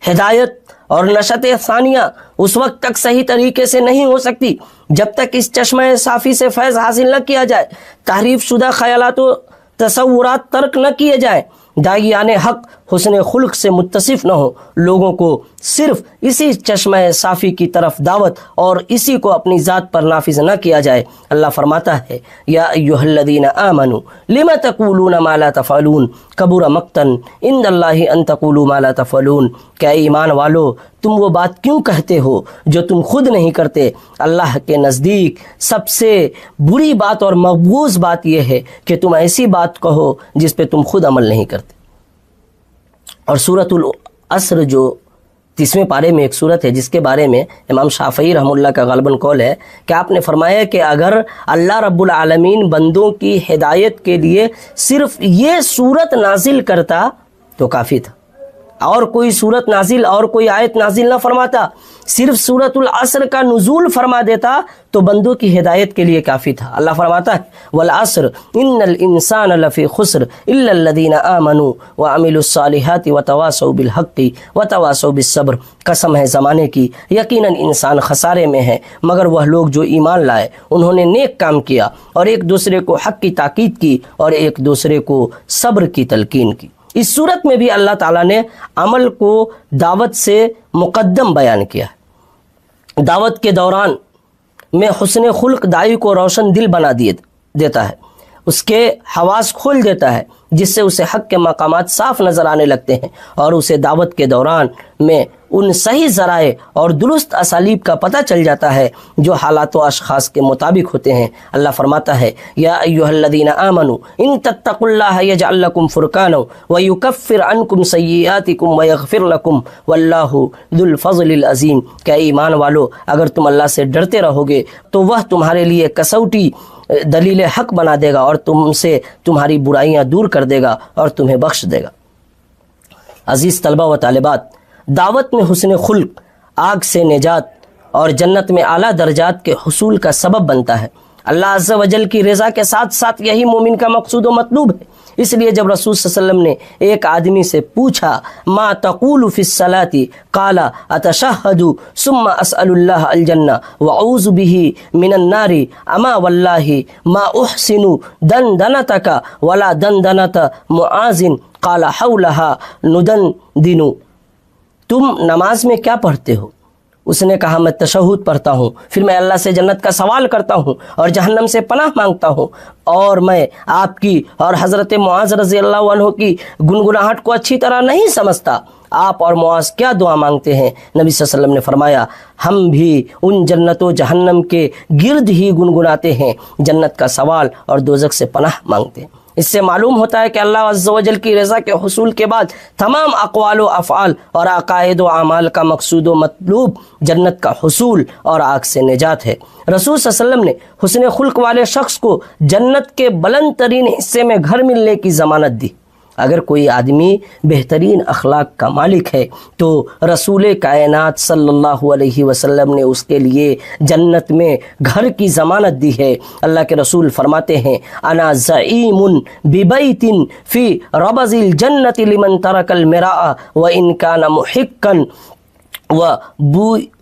ہدایت اور نشأت ثانیہ اس وقت تک صحیح طریقے سے نہیں ہو سکتی جب تک اس چشمہ صافی سے فیض حاصل نہ کیا جائے، تحریف شدہ خیالات و تصورات ترک نہ کیے جائیں، داعیان حق حسن خلق سے متصف نہ ہو، لوگوں کو صرف اسی چشمہ صافی کی طرف دعوت اور اسی کو اپنی ذات پر نافذ نہ کیا جائے۔ اللہ فرماتا ہے یا ایھا الذین آمنوا لم تقولون ما لا تفعلون کبر مقتا عند اللہ ان تقولوا ما لا تفعلون، کہ اے ایمان والو تم وہ بات کیوں کہتے ہو جو تم خود نہیں کرتے؟ اللہ کے نزدیک سب سے بری بات اور مغبوض بات یہ ہے کہ تم ایسی بات کہو جس پہ تم خود عمل نہیں کرتے۔ اور سورۃ العصر جو 30ویں پارے میں ایک سورت ہے جس کے بارے میں امام شافعی رحمہ اللہ کا غالباً قول ہے کہ آپ نے فرمایا کہ اگر اللہ رب العالمین بندوں کی ہدایت کے لیے صرف یہ سورت نازل کرتا تو کافی تھا، اور کوئی سورت نازل اور کوئی آیت نازل نہ فرماتا، صرف سورۃ العصر کا نزول فرما دیتا تو بندوں کی ہدایت کے لیے کافی تھا۔ اللہ فرماتا ہے والعصر ان الانسان لفی خسر الا الذین آمنوا وعملوا الصالحات وتواصوا بالحق وتواصوا بالصبر، قسم ہے زمانے کی یقیناً انسان خسارے میں ہے مگر وہ لوگ جو ایمان لائے، انہوں نے نیک کام کیا اور ایک دوسرے کو حق کی تاکید کی اور ایک دوسرے کو صبر کی تلقین کی۔ اس صورت میں بھی اللہ تعالیٰ نے عمل کو دعوت سے مقدم بیان کیا ہے۔ دعوت کے دوران میں حسن خلق داعی کو روشن دل بنا دیتا ہے، اس کے حواس کھول دیتا ہے جس سے اسے حق کے مقامات صاف نظر آنے لگتے ہیں اور اسے دعوت کے دوران میں ان صحیح ذرائع اور درست اسالیب کا پتہ چل جاتا ہے جو حالات و اشخاص کے مطابق ہوتے ہیں۔ اللہ فرماتا ہے یا ایھا الذین آمنوا ان تتقوا اللہ یجعل لکم فرقانا ویکفر عنکم سیئاتکم ویغفر لکم واللہ ذو الفضل العظیم، کہ ایمان والو اگر تم اللہ سے ڈرتے رہو گے تو وہ تمہارے لیے کسوٹی دلیل حق بنا دے گا اور تم سے تمہاری برائیاں دور کر دے گا اور تمہیں بخش دے گا۔ عزیز طلبہ و طالبات، دعوت میں حسن خلق آگ سے نجات اور جنت میں اعلیٰ درجات کے حصول کا سبب بنتا ہے۔ اللہ عز و جل کی رضا کے ساتھ ساتھ یہی مومن کا مقصود و مطلوب ہے۔ اس لیے جب رسول صلی اللہ علیہ وسلم نے ایک آدمی سے پوچھا ما تقول فی الصلاۃ قال اتشہد ثم اسأل اللہ الجنہ واعوذ بہ من النار اما واللہ ما احسن دندنتک ولا دندنت معاذ قال حولہا ندندن، تم نماز میں کیا پڑھتے ہو؟ اس نے کہا میں تشہد پڑھتا ہوں، پھر میں اللہ سے جنت کا سوال کرتا ہوں اور جہنم سے پناہ مانگتا ہوں، اور میں آپ کی اور حضرت معاذ رضی اللہ عنہ کی گنگناہٹ کو اچھی طرح نہیں سمجھتا۔ آپ اور معاذ کیا دعا مانگتے ہیں؟ نبی صلی اللہ علیہ وسلم نے فرمایا ہم بھی ان جنت و جہنم کے گرد ہی گنگناتے ہیں، جنت کا سوال اور دوزخ سے پناہ مانگتے ہیں۔ اس سے معلوم ہوتا ہے کہ اللہ عز و جل کی رضا کے حصول کے بعد تمام اقوال و افعال اور عقائد و اعمال کا مقصود و مطلوب جنت کا حصول اور آگ سے نجات ہے۔ رسول صلی اللہ علیہ وسلم نے حسن خلق والے شخص کو جنت کے بلند ترین حصے میں گھر ملنے کی ضمانت دی۔ اگر کوئی آدمی بہترین اخلاق کا مالک ہے تو رسول کائنات صلی اللہ علیہ وسلم نے اس کے لیے جنت میں گھر کی ضمانت دی ہے۔ اللہ کے رسول فرماتے ہیں انا زعیم ببیت فی ربض الجنت لمن ترک المراء وان کان محقا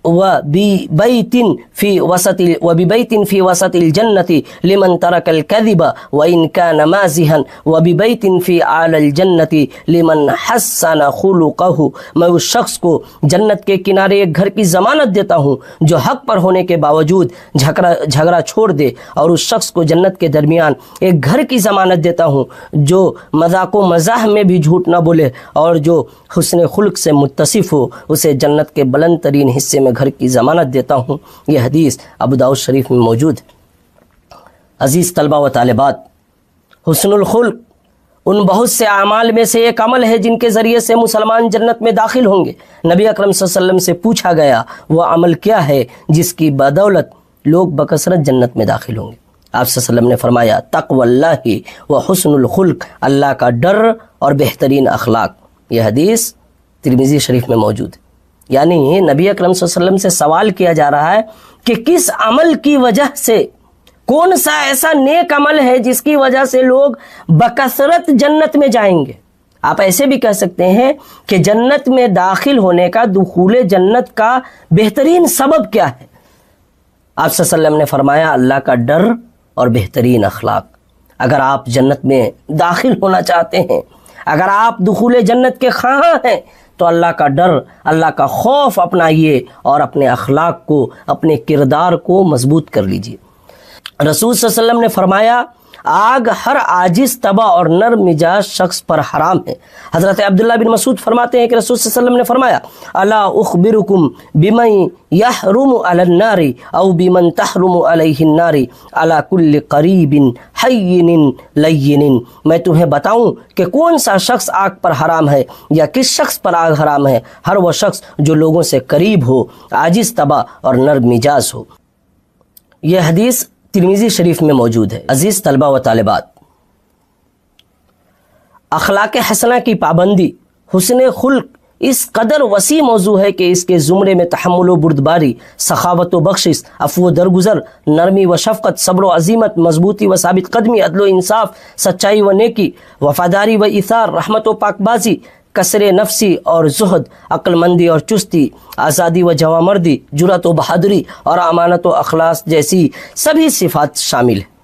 وببيت في وسط الجنة لمن ترك الكذب وإن كان مازحا وببيت في أعلى الجنة لمن حسن خلقه۔ میں اس شخص کو جنت کے کنارے ایک گھر کی ضمانت دیتا ہوں جو حق پر ہونے کے باوجود جھگڑا چھوڑ دے، اور اس شخص کو جنت کے درمیان ایک گھر کی ضمانت دیتا ہوں جو مذاق و مزاح میں بھی جھوٹ نہ بولے، اور جو حسن خلق سے متصف ہو اسے جنت کے بلند ترین حصے میں گھر کی ضمانت دیتا ہوں۔ یہ حدیث ابو داؤد شریف میں موجود ہے۔ عزیز طلبہ و طالبات، حسن الخلق ان بہت سے اعمال میں سے ایک عمل ہے جن کے ذریعے سے مسلمان جنت میں داخل ہوں گے۔ نبی اکرم صلی اللہ علیہ وسلم سے پوچھا گیا وہ عمل کیا ہے جس کی بدولت لوگ بکثرت جنت میں داخل ہوں گے؟ آپ صلی اللہ علیہ وسلم نے فرمایا تقوی اللہ و حسن الخلق، اللہ کا ڈر اور بہترین اخلاق۔ یہ حدیث ترمذی شریف میں موجود ہے۔ یعنی نبی اکرم صلی اللہ علیہ وسلم سے سوال کیا جا رہا ہے کہ کس عمل کی وجہ سے، کون سا ایسا نیک عمل ہے جس کی وجہ سے لوگ بکثرت جنت میں جائیں گے؟ آپ ایسے بھی کہہ سکتے ہیں کہ جنت میں داخل ہونے کا، دخول جنت کا بہترین سبب کیا ہے؟ آپ صلی اللہ علیہ وسلم نے فرمایا اللہ کا ڈر اور بہترین اخلاق۔ اگر آپ جنت میں داخل ہونا چاہتے ہیں، اگر آپ دخول جنت کے خواہاں ہیں، تو اللہ کا ڈر، اللہ کا خوف اپنائیے اور اپنے اخلاق کو، اپنے کردار کو مضبوط کر لیجیے۔ رسول صلی اللہ علیہ وسلم نے فرمایا آگ ہر عاجز، تباہ اور نرم مزاج شخص پر حرام ہے۔ حضرت عبداللہ بن مسعود فرماتے ہیں کہ رسول صلی اللہ علیہ وسلم نے فرمایا الا اخبرکم بمن یحرم علی النار او بمن تحرم علیہ النار علی کل قریب حین لین، میں تمہیں بتاؤں کہ کون سا شخص آگ پر حرام ہے، یا کس شخص پر آگ حرام ہے؟ ہر وہ شخص جو لوگوں سے قریب ہو، عاجز، تباہ اور نرم مزاج ہو۔ یہ حدیث ترمذی شریف میں موجود ہے۔ عزیز طلبہ و طالبات، اخلاق حسنہ کی پابندی، حسن خلق اس قدر وسیع موضوع ہے کہ اس کے زمرے میں تحمل و بردباری، سخاوت و بخشش، عفو و درگزر، نرمی و شفقت، صبر و عزیمت، مضبوطی و ثابت قدمی، عدل و انصاف، سچائی و نیکی، وفاداری و ایثار، رحمت و پاکبازی، کسر نفسی اور زہد، عقل مندی اور چستی، آزادی و جوانمردی، جرأت و بہادری اور امانت و اخلاص جیسی سبھی صفات شامل ہیں۔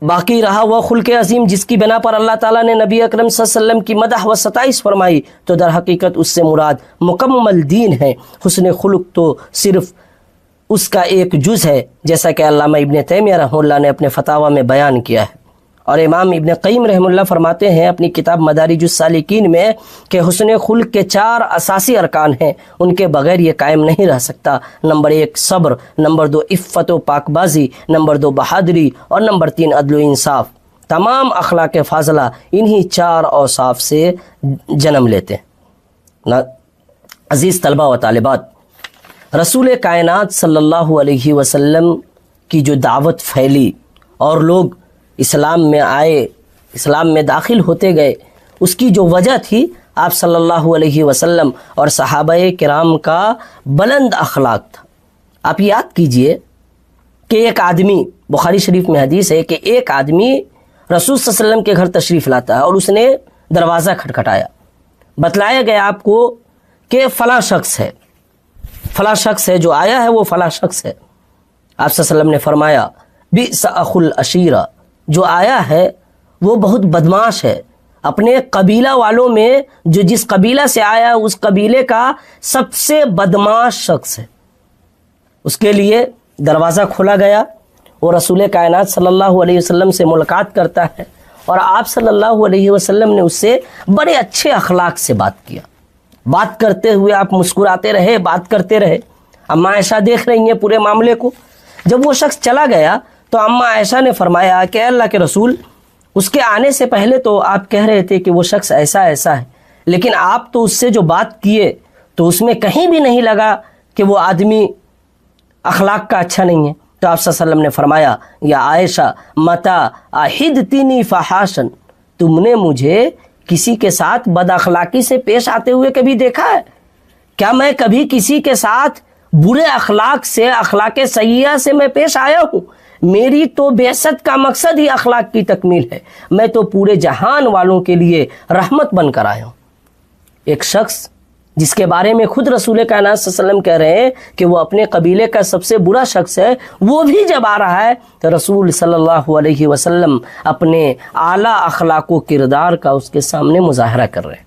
باقی رہا وہ خلق عظیم جس کی بنا پر اللہ تعالیٰ نے نبی اکرم صلی اللہ علیہ وسلم کی مدح و ستائش فرمائی، تو در حقیقت اس سے مراد مکمل دین ہے۔ حسن خلق تو صرف اس کا ایک جز ہے، جیسا کہ علامہ ابن تیمیہ رحمہ اللہ نے اپنے فتاویٰ میں بیان کیا ہے، اور امام ابن قیم رحمہ اللہ فرماتے ہیں اپنی کتاب مدارج السالکین میں کہ حسن خلق کے 4 اساسی ارکان ہیں، ان کے بغیر یہ قائم نہیں رہ سکتا۔ نمبر 1 صبر، نمبر 2 عفت و پاک بازی، نمبر 2 بہادری، اور نمبر 3 عدل و انصاف۔ تمام اخلاق فاضلہ انہی 4 اوصاف سے جنم لیتے ہیں۔ عزیز طلبہ و طالبات، رسول کائنات صلی اللہ علیہ وسلم کی جو دعوت پھیلی اور لوگ اسلام میں آئے، اسلام میں داخل ہوتے گئے، اس کی جو وجہ تھی آپ صلی اللہ علیہ وسلم اور صحابہ کرام کا بلند اخلاق تھا۔ آپ یاد کیجئے کہ ایک آدمی، بخاری شریف میں حدیث ہے کہ ایک آدمی رسول صلی اللہ علیہ وسلم کے گھر تشریف لاتا ہے اور اس نے دروازہ کھٹکھٹایا، بتلایا گیا آپ کو کہ فلاں شخص ہے، فلاں شخص ہے، جو آیا ہے وہ فلاں شخص ہے۔ آپ صلی اللہ علیہ وسلم نے فرمایا بئس اخو العشیرہ، جو آیا ہے وہ بہت بدماش ہے، اپنے قبیلہ والوں میں جو جس قبیلہ سے آیا اس قبیلے کا سب سے بدماش شخص ہے۔ اس کے لیے دروازہ کھولا گیا، وہ رسول کائنات صلی اللہ علیہ وسلم سے ملاقات کرتا ہے، اور آپ صلی اللہ علیہ وسلم نے اس سے بڑے اچھے اخلاق سے بات کیا۔ بات کرتے ہوئے آپ مسکراتے رہے، بات کرتے رہے۔ اماں عائشہ دیکھ رہی ہیں پورے معاملے کو۔ جب وہ شخص چلا گیا تو اماں عائشہ نے فرمایا کہ اللہ کے رسول، اس کے آنے سے پہلے تو آپ کہہ رہے تھے کہ وہ شخص ایسا ایسا ہے، لیکن آپ تو اس سے جو بات کیے تو اس میں کہیں بھی نہیں لگا کہ وہ آدمی اخلاق کا اچھا نہیں ہے۔ تو آپ صلی اللہ علیہ وسلم نے فرمایا یا عائشہ متا احدتنی فحاشن، تم نے مجھے کسی کے ساتھ بد اخلاقی سے پیش آتے ہوئے کبھی دیکھا ہے؟ کیا میں کبھی کسی کے ساتھ برے اخلاق سے، اخلاق سیئہ سے میں پیش آیا ہوں؟ میری تو بعثت کا مقصد ہی اخلاق کی تکمیل ہے، میں تو پورے جہان والوں کے لیے رحمت بن کر آیا ہوں۔ ایک شخص جس کے بارے میں خود رسول کائنات صلی اللہ علیہ وسلم کہہ رہے ہیں کہ وہ اپنے قبیلے کا سب سے برا شخص ہے، وہ بھی جب آ رہا ہے تو رسول صلی اللہ علیہ وسلم اپنے اعلیٰ اخلاق و کردار کا اس کے سامنے مظاہرہ کر رہے ہیں۔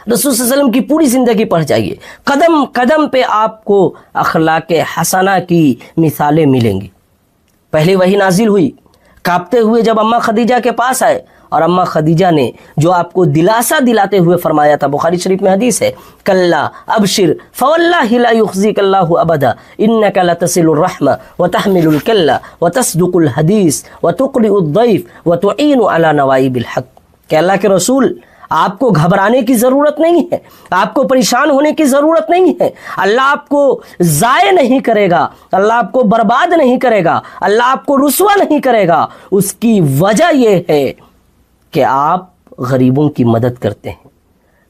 رسول صلی اللہ علیہ وسلم کی پوری زندگی پڑھ جائیے، قدم قدم پہ آپ کو اخلاق حسنہ کی مثالیں ملیں گی۔ پہلے وحی نازل ہوئی، کانپتے ہوئے جب اماں خدیجہ کے پاس آئے، اور اماں خدیجہ نے جو آپ کو دلاسا دلاتے ہوئے فرمایا تھا، بخاری شریف میں حدیث ہے، کلا ابشر فواللہ لا یخزیک اللہ ابدا انک لتصل الرحم وتحمل الکل وتصدق الحدیث وتقرئ الضیف وتعین علی نوائب الحق، کہ اللہ کے رسول آپ کو گھبرانے کی ضرورت نہیں ہے، آپ کو پریشان ہونے کی ضرورت نہیں ہے، اللہ آپ کو ضائع نہیں کرے گا، اللہ آپ کو برباد نہیں کرے گا، اللہ آپ کو رسوا نہیں کرے گا۔ اس کی وجہ یہ ہے کہ آپ غریبوں کی مدد کرتے ہیں،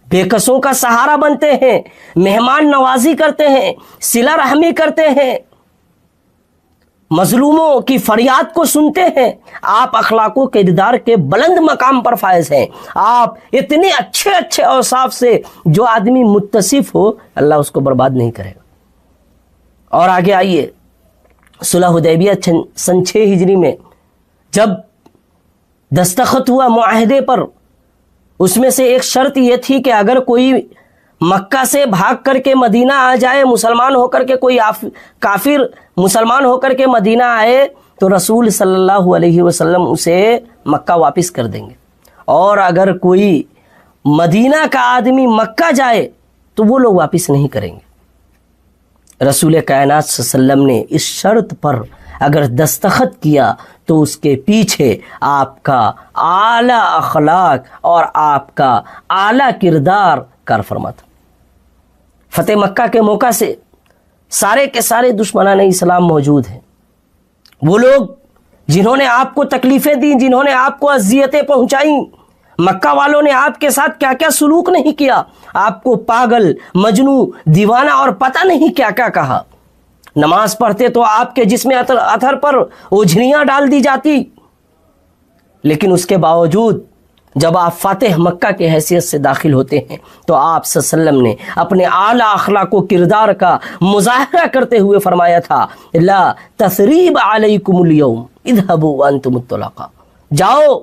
بے کسوں کا سہارا بنتے ہیں، مہمان نوازی کرتے ہیں، صلہ رحمی کرتے ہیں، مظلوموں کی فریاد کو سنتے ہیں۔ آپ اخلاق و کردار کے بلند مقام پر فائز ہیں۔ آپ اتنے اچھے اچھے اوصاف سے جو آدمی متصف ہو، اللہ اس کو برباد نہیں کرے گا۔ اور آگے آئیے، صلح حدیبیہ سن 6 ہجری میں جب دستخط ہوا معاہدے پر، اس میں سے ایک شرط یہ تھی کہ اگر کوئی مکہ سے بھاگ کر کے مدینہ آ جائے، مسلمان ہو کر کے، کوئی کافر مسلمان ہو کر کے مدینہ آئے، تو رسول صلی اللہ علیہ وسلم اسے مکہ واپس کر دیں گے، اور اگر کوئی مدینہ کا آدمی مکہ جائے تو وہ لوگ واپس نہیں کریں گے۔ رسول کائنات صلی اللہ علیہ وسلم نے اس شرط پر اگر دستخط کیا تو اس کے پیچھے آپ کا اعلیٰ اخلاق اور آپ کا اعلیٰ کردار کار فرما تھا۔ فتح مکہ کے موقع سے سارے کے سارے دشمنان اسلام موجود ہیں، وہ لوگ جنہوں نے آپ کو تکلیفیں دیں، جنہوں نے آپ کو اذیتیں پہنچائیں۔ مکہ والوں نے آپ کے ساتھ کیا کیا سلوک نہیں کیا، آپ کو پاگل، مجنوں، دیوانہ اور پتہ نہیں کیا کیا کہا۔ نماز پڑھتے تو آپ کے جسم اطہر پر اوجھنیاں ڈال دی جاتی، لیکن اس کے باوجود جب آپ فاتح مکہ کی حیثیت سے داخل ہوتے ہیں تو آپ صلی اللہ علیہ وسلم نے اپنے اعلیٰ اخلاق و کردار کا مظاہرہ کرتے ہوئے فرمایا تھا، لا تثریب علیکم اليوم اذهبوا وانتم الطلقاء، جاؤ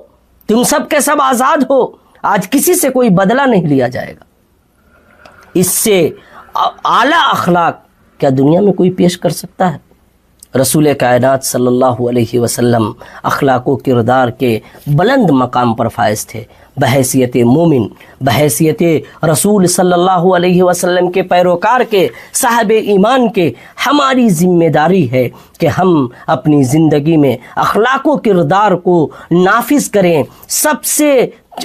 تم سب کے سب آزاد ہو، آج کسی سے کوئی بدلہ نہیں لیا جائے گا۔ اس سے اعلیٰ اخلاق کیا دنیا میں کوئی پیش کر سکتا ہے؟ رسول کائنات صلی اللہ علیہ وسلم اخلاق و کردار کے بلند مقام پر فائز تھے۔ بحیثیت مومن، بحیثیت رسول صلی اللہ علیہ وسلم کے پیروکار کے، صاحب ایمان کے، ہماری ذمہ داری ہے کہ ہم اپنی زندگی میں اخلاق و کردار کو نافذ کریں۔ سب سے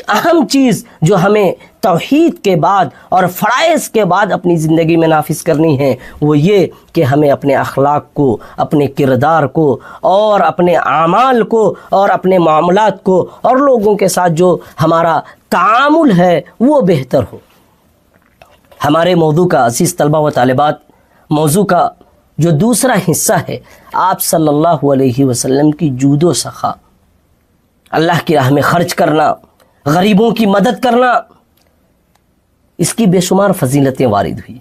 اہم چیز جو ہمیں توحید کے بعد اور فرائض کے بعد اپنی زندگی میں نافذ کرنی ہے وہ یہ کہ ہمیں اپنے اخلاق کو، اپنے کردار کو اور اپنے اعمال کو اور اپنے معاملات کو اور لوگوں کے ساتھ جو ہمارا تعامل ہے وہ بہتر ہو۔ ہمارے موضوع کا، عزیز طلبہ و طالبات، موضوع کا جو دوسرا حصہ ہے، آپ صلی اللہ علیہ وسلم کی جود و سخا، اللہ کی راہ میں خرچ کرنا، غریبوں کی مدد کرنا، اس کی بے شمار فضیلتیں وارد ہوئی۔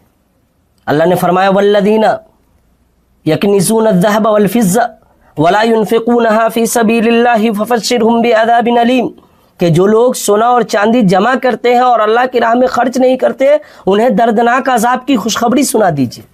اللہ نے فرمایا والذین یکنزون الذهب والفضة ولا ينفقونها في سبیل اللہ فبشرهم بعذاب علیم، کہ جو لوگ سونا اور چاندی جمع کرتے ہیں اور اللہ کی راہ میں خرچ نہیں کرتے، انہیں دردناک عذاب کی خوشخبری سنا دیجیے۔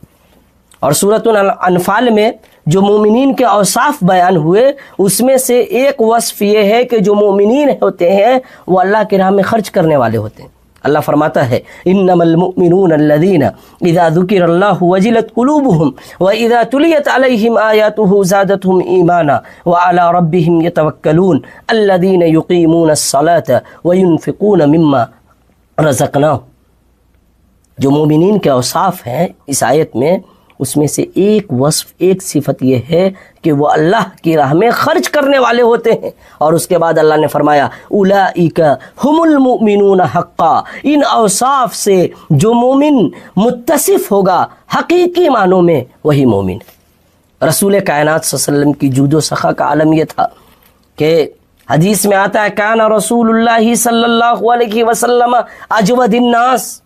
اور سورۃ الانفال میں جو مومنین کے اوصاف بیان ہوئے، اس میں سے ایک وصف یہ ہے کہ جو مومنین ہوتے ہیں وہ اللہ کی راہ میں خرچ کرنے والے ہوتے ہیں۔ اللہ فرماتا ہے انما المؤمنون الذین اذا ذکر اللہ وجلت قلوبهم واذا تلیت علیہم آیاتہ زادتهم ایمانا وعلی ربهم یتوکلون الذین یقیمون الصلاة وینفقون مما رزقناہم۔ جو مومنین کے اوصاف ہیں اس آیت میں، اس میں سے ایک وصف، ایک صفت یہ ہے کہ وہ اللہ کی راہ میں خرچ کرنے والے ہوتے ہیں۔ اور اس کے بعد اللہ نے فرمایا اولئک ہم المؤمنون حقا، ان اوصاف سے جو مومن متصف ہوگا حقیقی معنوں میں وہی مومن ہے۔ رسول کائنات صلی اللہ علیہ وسلم کی جود و سخا کا عالم یہ تھا کہ حدیث میں آتا ہے کان رسول اللہ صلی اللہ علیہ وسلم اجود الناس،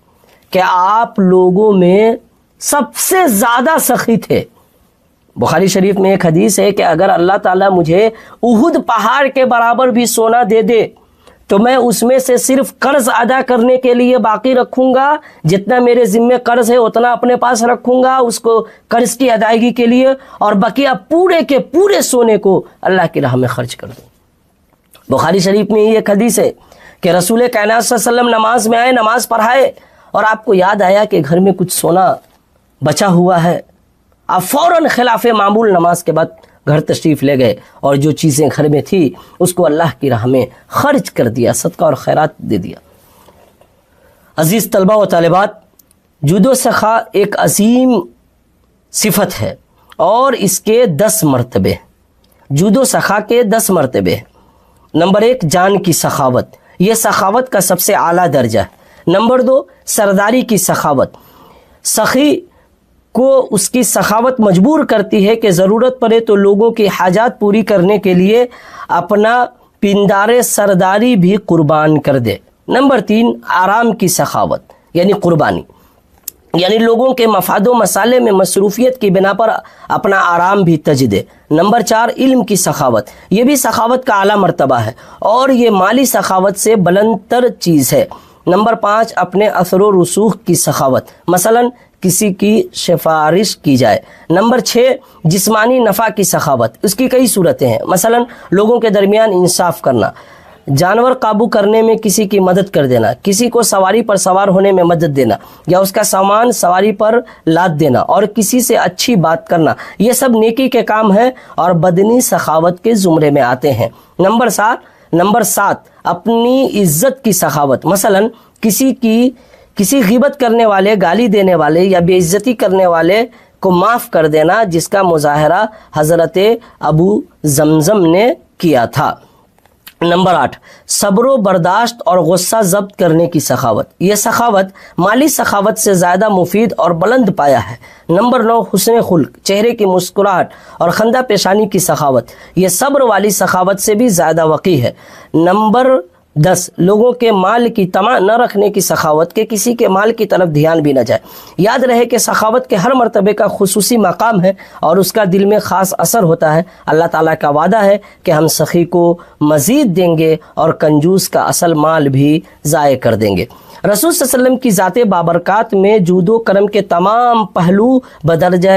کہ آپ لوگوں میں سب سے زیادہ سخی تھے۔ بخاری شریف میں ایک حدیث ہے کہ اگر اللہ تعالیٰ مجھے احد پہاڑ کے برابر بھی سونا دے دے تو میں اس میں سے صرف قرض ادا کرنے کے لیے باقی رکھوں گا، جتنا میرے ذمہ قرض ہے اتنا اپنے پاس رکھوں گا اس کو قرض کی ادائیگی کے لیے، اور بقیہ پورے کے پورے سونے کو اللہ کی راہ میں خرچ کر دوں۔ بخاری شریف میں یہ ایک حدیث ہے کہ رسول کائنات صلی اللہ علیہ وسلم نماز میں آئے، نماز پڑھائے، اور آپ کو یاد آیا کہ گھر میں کچھ سونا بچا ہوا ہے، آپ فوراً خلاف معمول نماز کے بعد گھر تشریف لے گئے اور جو چیزیں گھر میں تھی اس کو اللہ کی راہ میں خرچ کر دیا، صدقہ اور خیرات دے دیا۔ عزیز طلبہ و طالبات، جود و سخا ایک عظیم صفت ہے اور اس کے 10 مرتبے، جود و سخا کے 10 مرتبے۔ نمبر 1 جان کی سخاوت، یہ سخاوت کا سب سے اعلیٰ درجہ ہے۔ نمبر 2 سرداری کی سخاوت، سخی کو اس کی سخاوت مجبور کرتی ہے کہ ضرورت پڑے تو لوگوں کی حاجات پوری کرنے کے لیے اپنا پندار سرداری بھی قربان کر دے۔ نمبر 3 آرام کی سخاوت یعنی قربانی، یعنی لوگوں کے مفاد و مسالے میں مصروفیت کی بنا پر اپنا آرام بھی تج دے۔ نمبر 4 علم کی سخاوت، یہ بھی سخاوت کا اعلیٰ مرتبہ ہے اور یہ مالی سخاوت سے بلند تر چیز ہے۔ نمبر 5 اپنے اثر و رسوخ کی سخاوت، مثلا کسی کی سفارش کی جائے۔ نمبر 6 جسمانی نفع کی سخاوت، اس کی کئی صورتیں ہیں، مثلا لوگوں کے درمیان انصاف کرنا، جانور قابو کرنے میں کسی کی مدد کر دینا، کسی کو سواری پر سوار ہونے میں مدد دینا یا اس کا سامان سواری پر لاد دینا اور کسی سے اچھی بات کرنا، یہ سب نیکی کے کام ہیں اور بدنی سخاوت کے زمرے میں آتے ہیں۔ نمبر 7 اپنی عزت کی سخاوت، مثلا کسی غیبت کرنے والے، گالی دینے والے یا بے عزتی کرنے والے کو معاف کر دینا، جس کا مظاہرہ حضرت ابو زمزم نے کیا تھا۔ نمبر 8 صبر و برداشت اور غصہ ضبط کرنے کی سخاوت، یہ سخاوت مالی سخاوت سے زیادہ مفید اور بلند پایا ہے۔ نمبر 9 حسن خلق، چہرے کی مسکراہٹ اور خندہ پیشانی کی سخاوت، یہ صبر والی سخاوت سے بھی زیادہ وقی ہے۔ نمبر 10 لوگوں کے مال کی طمع نہ رکھنے کی سخاوت، کہ کسی کے مال کی طرف دھیان بھی نہ جائے۔ یاد رہے کہ سخاوت کے ہر مرتبے کا خصوصی مقام ہے اور اس کا دل میں خاص اثر ہوتا ہے۔ اللہ تعالیٰ کا وعدہ ہے کہ ہم سخی کو مزید دیں گے اور کنجوس کا اصل مال بھی ضائع کر دیں گے۔ رسول صلی اللہ علیہ وسلم کی ذات بابرکات میں جود و کرم کے تمام پہلو بدرجہ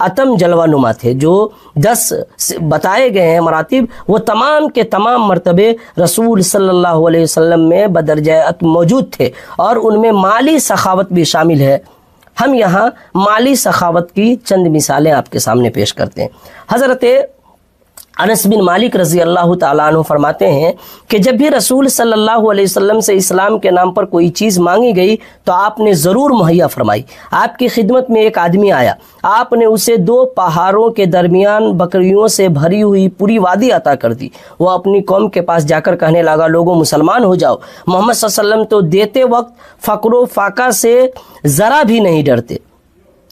اتم جلوہ نما تھے۔ جو 10 بتائے گئے ہیں مراتب، وہ تمام کے تمام مرتبے رسول صلی اللہ علیہ وسلم میں بدرجہ اتم موجود تھے اور ان میں مالی سخاوت بھی شامل ہے۔ ہم یہاں مالی سخاوت کی چند مثالیں آپ کے سامنے پیش کرتے ہیں۔ حضرت انس بن مالک رضی اللہ تعالیٰ عنہ فرماتے ہیں کہ جب بھی رسول صلی اللہ علیہ وسلم سے اسلام کے نام پر کوئی چیز مانگی گئی تو آپ نے ضرور مہیا فرمائی۔ آپ کی خدمت میں ایک آدمی آیا، آپ نے اسے 2 پہاڑوں کے درمیان بکریوں سے بھری ہوئی پوری وادی عطا کر دی۔ وہ اپنی قوم کے پاس جا کر کہنے لگا، لوگوں مسلمان ہو جاؤ، محمد صلی اللہ علیہ وسلم تو دیتے وقت فقر و فاقہ سے ذرا بھی نہیں ڈرتے۔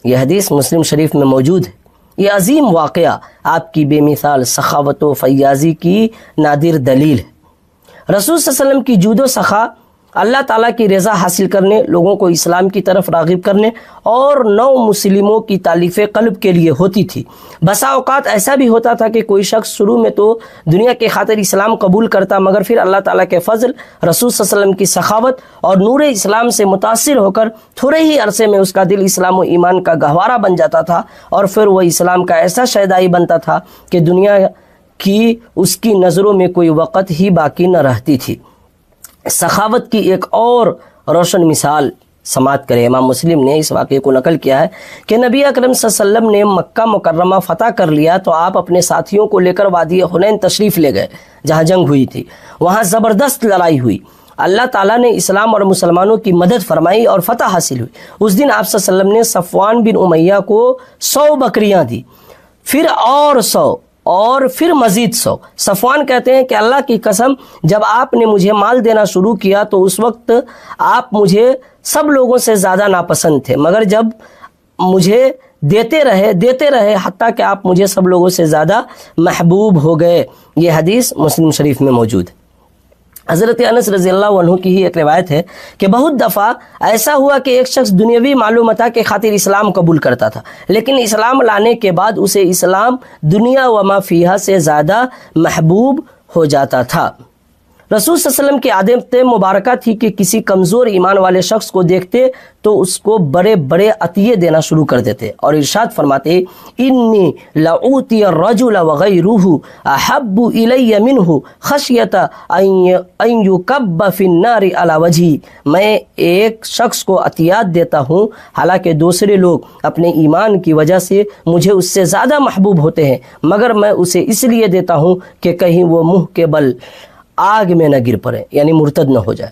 یہ حدیث مسلم شریف میں موجود ہے۔ یہ عظیم واقعہ آپ کی بے مثال سخاوت و فیاضی کی نادر دلیل ہے۔ رسول صلی اللہ علیہ وسلم کی جود و سخا اللہ تعالیٰ کی رضا حاصل کرنے، لوگوں کو اسلام کی طرف راغب کرنے اور نو مسلموں کی تالیف قلب کے لیے ہوتی تھی۔ بسا اوقات ایسا بھی ہوتا تھا کہ کوئی شخص شروع میں تو دنیا کے خاطر اسلام قبول کرتا، مگر پھر اللہ تعالیٰ کے فضل، رسول صلی اللہ علیہ وسلم کی سخاوت اور نور اسلام سے متاثر ہو کر تھوڑے ہی عرصے میں اس کا دل اسلام و ایمان کا گہوارہ بن جاتا تھا اور پھر وہ اسلام کا ایسا شیدائی بنتا تھا کہ دنیا کی اس کی نظروں میں کوئی وقت ہی باقی نہ رہتی تھی۔ سخاوت کی ایک اور روشن مثال سماعت کریں۔ امام مسلم نے اس واقعے کو نقل کیا ہے کہ نبی اکرم صلی اللہ علیہ وسلم نے مکہ مکرمہ فتح کر لیا تو آپ اپنے ساتھیوں کو لے کر وادی حنین تشریف لے گئے، جہاں جنگ ہوئی تھی۔ وہاں زبردست لڑائی ہوئی اللہ تعالیٰ نے اسلام اور مسلمانوں کی مدد فرمائی اور فتح حاصل ہوئی۔ اس دن آپ صلی اللہ علیہ وسلم نے صفوان بن امیہ کو 100 بکریاں دی، پھر اور 100 اور پھر مزید 100۔ صفوان کہتے ہیں کہ اللہ کی قسم جب آپ نے مجھے مال دینا شروع کیا تو اس وقت آپ مجھے سب لوگوں سے زیادہ ناپسند تھے، مگر جب مجھے دیتے رہے حتیٰ کہ آپ مجھے سب لوگوں سے زیادہ محبوب ہو گئے۔ یہ حدیث مسلم شریف میں موجود ہے۔ حضرت انس رضی اللہ عنہ کی ہی ایک روایت ہے کہ بہت دفعہ ایسا ہوا کہ ایک شخص دنیاوی معلومات کے خاطر اسلام قبول کرتا تھا، لیکن اسلام لانے کے بعد اسے اسلام دنیا و ما فیہا سے زیادہ محبوب ہو جاتا تھا۔ رسول صلی اللہ علیہ وسلم کی عادت مبارکہ تھی کہ کسی کمزور ایمان والے شخص کو دیکھتے تو اس کو بڑے بڑے عطیے دینا شروع کر دیتے اور ارشاد فرماتے انی لأوتی الرجل وغیرہ احب الی منہ خشیۃ ان یکب فی النار علی وجہی، میں ایک شخص کو عطیات دیتا ہوں حالانکہ دوسرے لوگ اپنے ایمان کی وجہ سے مجھے اس سے زیادہ محبوب ہوتے ہیں، مگر میں اسے اس لیے دیتا ہوں کہ کہیں وہ منہ کے بل آگ میں نہ گر پڑے، یعنی مرتد نہ ہو جائے۔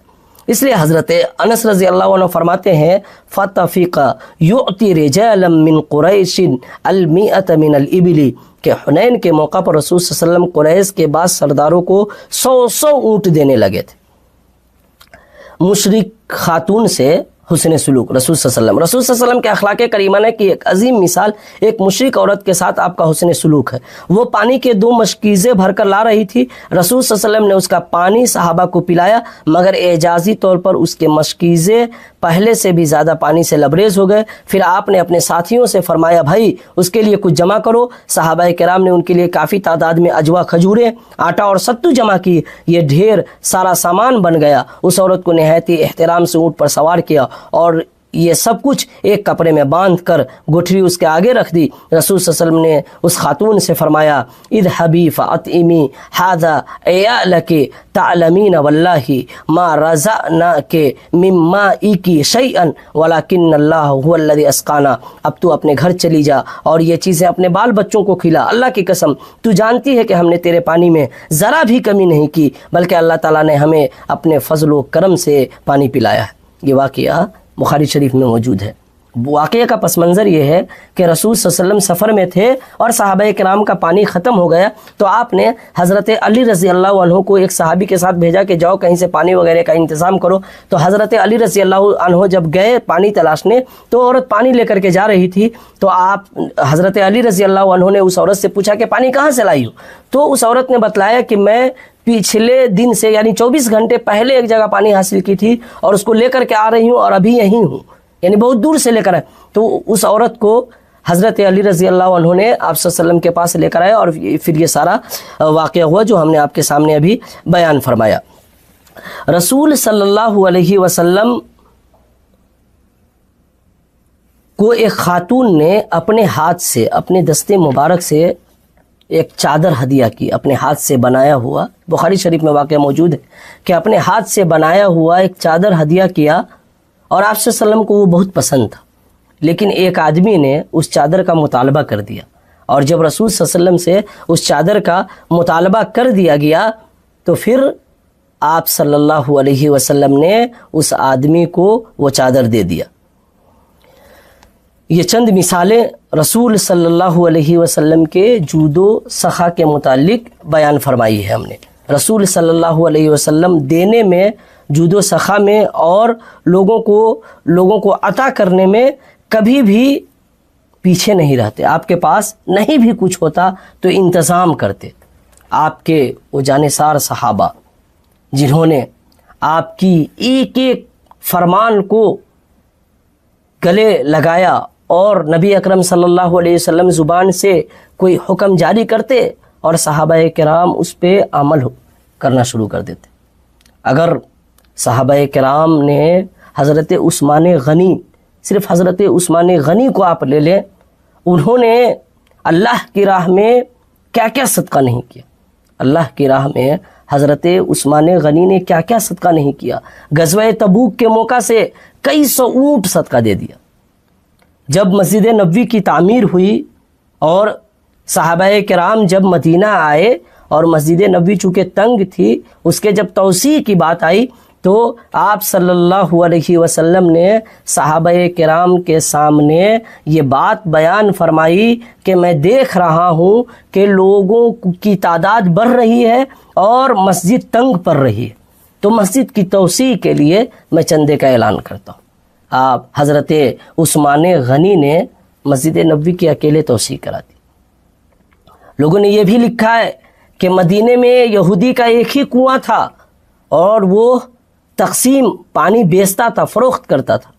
اس لیے حضرت انس رضی اللہ عنہ فرماتے ہیں فَتَفِقَ يُعْتِ رِجَالًا مِّن قُرَيْشٍ الْمِئَةَ مِنَ الْإِبِلِ، کہ حنین کے موقع پر رسول صلی اللہ علیہ وسلم قریش کے بعض سرداروں کو 100 اونٹ دینے لگے تھے۔ مشرک خاتون سے حسن سلوک رسول صلی اللہ علیہ وسلم کے اخلاق کریمانہ کی ایک عظیم مثال ایک مشرک عورت کے ساتھ آپ کا حسن سلوک ہے۔ وہ پانی کے 2 مشکیزیں بھر کر لا رہی تھی، رسول صلی اللہ علیہ وسلم نے اس کا پانی صحابہ کو پلایا، مگر اعجازی طور پر اس کے مشکیزیں پہلے سے بھی زیادہ پانی سے لبریز ہو گئے۔ پھر آپ نے اپنے ساتھیوں سے فرمایا بھائی اس کے لیے کچھ جمع کرو۔ صحابہ کرام نے ان کے لیے کافی تعداد میں اجوا، کھجوریں، آٹا اور ستو جمع کی۔ یہ ڈھیر سارا سامان بن گیا۔ اس عورت کو نہایت احترام سے اونٹ پر سوار کیا اور یہ سب کچھ ایک کپڑے میں باندھ کر گٹھری اس کے آگے رکھ دی۔ رسول صلی اللہ علیہ وسلم نے اس خاتون سے فرمایا اذهبی فاطعمی ھذا عیالک تعلمین واللہ ما رزقناک من مائک شیئا ولکن اللہ هو الذی اسقانا، اب تو اپنے گھر چلی جا اور یہ چیزیں اپنے بال بچوں کو کھلا، اللہ کی قسم تو جانتی ہے کہ ہم نے تیرے پانی میں ذرا بھی کمی نہیں کی، بلکہ اللہ تعالیٰ نے ہمیں اپنے فضل و کرم سے پانی پلایا ہے۔ یہ واقعہ بخاری شریف میں موجود ہے۔ واقعہ کا پس منظر یہ ہے کہ رسول صلی اللہ علیہ وسلم سفر میں تھے اور صحابہ کرام کا پانی ختم ہو گیا تو آپ نے حضرت علی رضی اللہ عنہ کو ایک صحابی کے ساتھ بھیجا کہ جاؤ کہیں سے پانی وغیرہ کا انتظام کرو۔ تو حضرت علی رضی اللہ عنہ جب گئے پانی تلاشنے تو عورت پانی لے کر کے جا رہی تھی، تو آپ حضرت علی رضی اللہ عنہ نے اس عورت سے پوچھا کہ پانی کہاں سے لائی ہو؟ تو اس عورت نے بتلایا کہ میں پچھلے دن سے یعنی 24 گھنٹے پہلے ایک جگہ پانی حاصل کی تھی اور اس کو لے کر کے آ رہی ہوں اور ابھی یہیں ہوں، یعنی بہت دور سے لے کر آئے۔ تو اس عورت کو حضرت علی رضی اللہ عنہ نے آپ صلی اللہ علیہ وسلم کے پاس لے کر آئے اور پھر یہ سارا واقعہ ہوا جو ہم نے آپ کے سامنے ابھی بیان فرمایا۔ رسول صلی اللہ علیہ وسلم کو ایک خاتون نے اپنے ہاتھ سے، اپنے دستے مبارک سے ایک چادر ہدیہ کی، اپنے ہاتھ سے بنایا ہوا، بخاری شریف میں واقعہ موجود ہے کہ اپنے ہاتھ سے بنایا ہوا ایک چادر ہدیہ کیا اور آپ صلی اللہ علیہ وسلم کو وہ بہت پسند تھا، لیکن ایک آدمی نے اس چادر کا مطالبہ کر دیا اور جب رسول صلی اللہ علیہ وسلم سے اس چادر کا مطالبہ کر دیا گیا تو پھر آپ صلی اللہ علیہ وسلم نے اس آدمی کو وہ چادر دے دیا۔ یہ چند مثالیں رسول صلی اللہ علیہ وسلم کے جود و سخا کے متعلق بیان فرمائی ہے ہم نے۔ رسول صلی اللہ علیہ وسلم دینے میں، جود و سخا میں اور لوگوں کو عطا کرنے میں کبھی بھی پیچھے نہیں رہتے۔ آپ کے پاس نہیں بھی کچھ ہوتا تو انتظام کرتے۔ آپ کے وہ جانثار صحابہ جنہوں نے آپ کی ایک ایک فرمان کو گلے لگایا اور نبی اکرم صلی اللہ علیہ وسلم زبان سے کوئی حکم جاری کرتے اور صحابہ کرام اس پہ عمل کرنا شروع کر دیتے۔ اگر صحابہ کرام نے حضرت عثمان غنی، صرف حضرت عثمان غنی کو آپ لے لیں، انہوں نے اللہ کی راہ میں کیا کیا صدقہ نہیں کیا۔ اللہ کی راہ میں حضرت عثمان غنی نے کیا کیا صدقہ نہیں کیا۔ غزوہ تبوک کے موقع سے کئی 100 اونٹ صدقہ دے دیا۔ جب مسجد نبوی کی تعمیر ہوئی اور صحابہ کرام جب مدینہ آئے اور مسجد نبوی چونکہ تنگ تھی، اس کے جب توسیع کی بات آئی تو آپ صلی اللہ علیہ وسلم نے صحابہ کرام کے سامنے یہ بات بیان فرمائی کہ میں دیکھ رہا ہوں کہ لوگوں کی تعداد بڑھ رہی ہے اور مسجد تنگ پڑ رہی ہے، تو مسجد کی توسیع کے لیے میں چندے کا اعلان کرتا ہوں۔ آپ حضرت عثمان غنی نے مسجد نبوی کی اکیلے توسیع کرا دی۔ لوگوں نے یہ بھی لکھا ہے کہ مدینے میں یہودی کا ایک ہی کنواں تھا اور وہ تقسیم پانی بیچتا تھا، فروخت کرتا تھا۔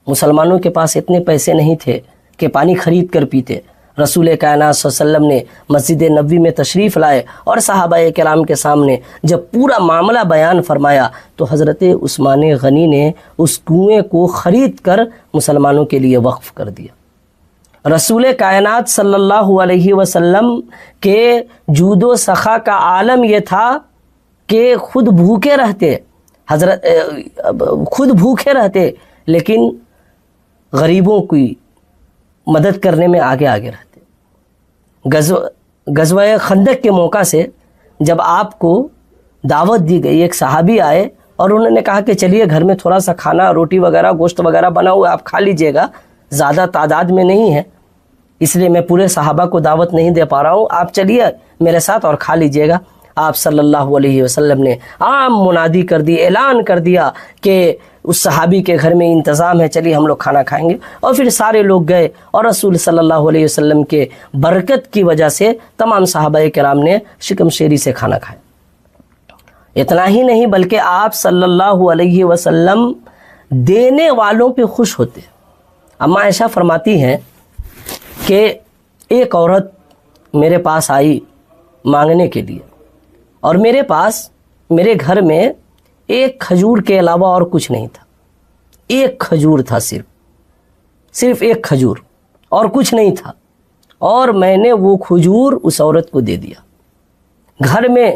مسلمانوں کے پاس اتنے پیسے نہیں تھے کہ پانی خرید کر پیتے۔ رسول کائنات صلی اللہ علیہ وسلم نے مسجد نبوی میں تشریف لائے اور صحابہ کرام کے سامنے جب پورا معاملہ بیان فرمایا تو حضرت عثمان غنی نے اس کنویں کو خرید کر مسلمانوں کے لیے وقف کر دیا۔ رسول کائنات صلی اللہ علیہ وسلم کے جود و سخا کا عالم یہ تھا کہ خود بھوکے رہتے لیکن غریبوں کی مدد کرنے میں آگے رہتے۔ غزوہ خندق کے موقع سے جب آپ کو دعوت دی گئی، ایک صحابی آئے اور انہوں نے کہا کہ چلیے گھر میں تھوڑا سا کھانا، روٹی وغیرہ، گوشت وغیرہ بنا ہوا آپ کھا لیجئے گا، زیادہ تعداد میں نہیں ہے اس لیے میں پورے صحابہ کو دعوت نہیں دے پا رہا ہوں، آپ چلیے میرے ساتھ اور کھا لیجئے گا۔ آپ صلی اللہ علیہ وسلم نے عام منادی کر دی، اعلان کر دیا کہ اس صحابی کے گھر میں انتظام ہے، چلیے ہم لوگ کھانا کھائیں گے، اور پھر سارے لوگ گئے اور رسول صلی اللہ علیہ وسلم کے برکت کی وجہ سے تمام صحابہ کرام نے شکم شیری سے کھانا کھایا۔ اتنا ہی نہیں بلکہ آپ صلی اللہ علیہ وسلم دینے والوں پہ خوش ہوتے۔ اما عائشہ فرماتی ہیں کہ ایک عورت میرے پاس آئی مانگنے کے لیے اور میرے گھر میں ایک کھجور کے علاوہ اور کچھ نہیں تھا، ایک کھجور تھا، صرف ایک کھجور اور کچھ نہیں تھا، اور میں نے وہ کھجور اس عورت کو دے دیا۔ گھر میں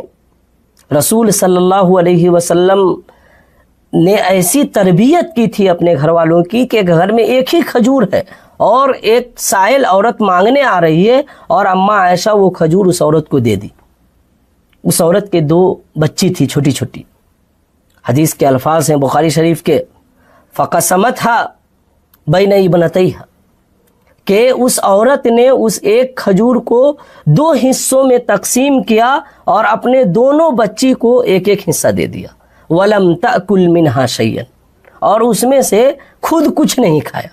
رسول صلی اللہ علیہ وسلم نے ایسی تربیت کی تھی اپنے گھر والوں کی کہ گھر میں ایک ہی کھجور ہے اور ایک سائل عورت مانگنے آ رہی ہے اور اماں عائشہ وہ کھجور اس عورت کو دے دی۔ اس عورت کے 2 بچی تھی چھوٹی چھوٹی۔ حدیث کے الفاظ ہیں بخاری شریف کے، فَقَسَمَتْهَا بَيْنَ ابْنَتَيْهَا، کہ اس عورت نے اس ایک کھجور کو 2 حصوں میں تقسیم کیا اور اپنے دونوں بچی کو ایک ایک حصہ دے دیا۔ وَلَمْ تَأْكُلْ مِنْهَا شَيْئًا، اور اس میں سے خود کچھ نہیں کھایا۔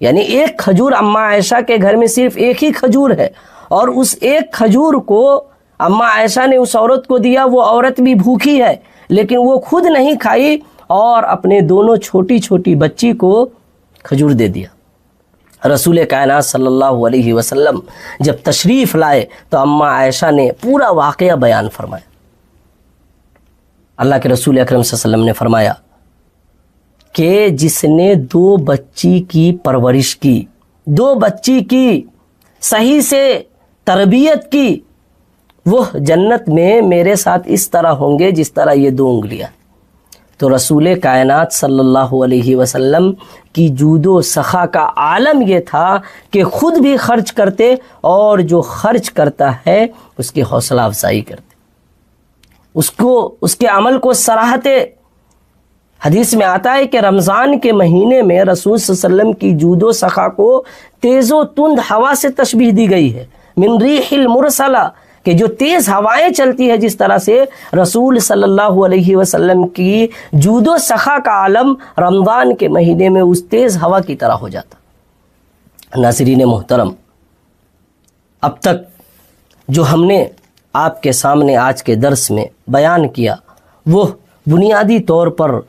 یعنی ایک کھجور اماں عائشہ کے گھر میں صرف ایک ہی کھجور ہے اور اس ایک کھجور کو اماں عائشہ نے اس عورت کو دیا، وہ عورت بھی بھوکی ہے لیکن وہ خود نہیں کھائی اور اپنے دونوں چھوٹی چھوٹی بچی کو کھجور دے دیا۔ رسول کائنات صلی اللہ علیہ وسلم جب تشریف لائے تو اماں عائشہ نے پورا واقعہ بیان فرمایا۔ اللہ کے رسول اکرم صلی اللہ علیہ وسلم نے فرمایا کہ جس نے 2 بچی کی پرورش کی، 2 بچی کی صحیح سے تربیت کی، وہ جنت میں میرے ساتھ اس طرح ہوں گے جس طرح یہ 2 انگلیاں۔ تو رسول کائنات صلی اللہ علیہ وسلم کی جود و سخا کا عالم یہ تھا کہ خود بھی خرچ کرتے اور جو خرچ کرتا ہے اس کی حوصلہ افزائی کرتے، اس کے عمل کو سراہتے۔ حدیث میں آتا ہے کہ رمضان کے مہینے میں رسول صلی اللہ علیہ وسلم کی جود و سخا کو تیز و تند ہوا سے تشبیہ دی گئی ہے، من ریح المرسلہ، کہ جو تیز ہوائیں چلتی ہے جس طرح سے رسول صلی اللہ علیہ وسلم کی جود و سخا کا عالم رمضان کے مہینے میں اس تیز ہوا کی طرح ہو جاتا۔ ناظرین محترم، اب تک جو ہم نے آپ کے سامنے آج کے درس میں بیان کیا وہ بنیادی طور پر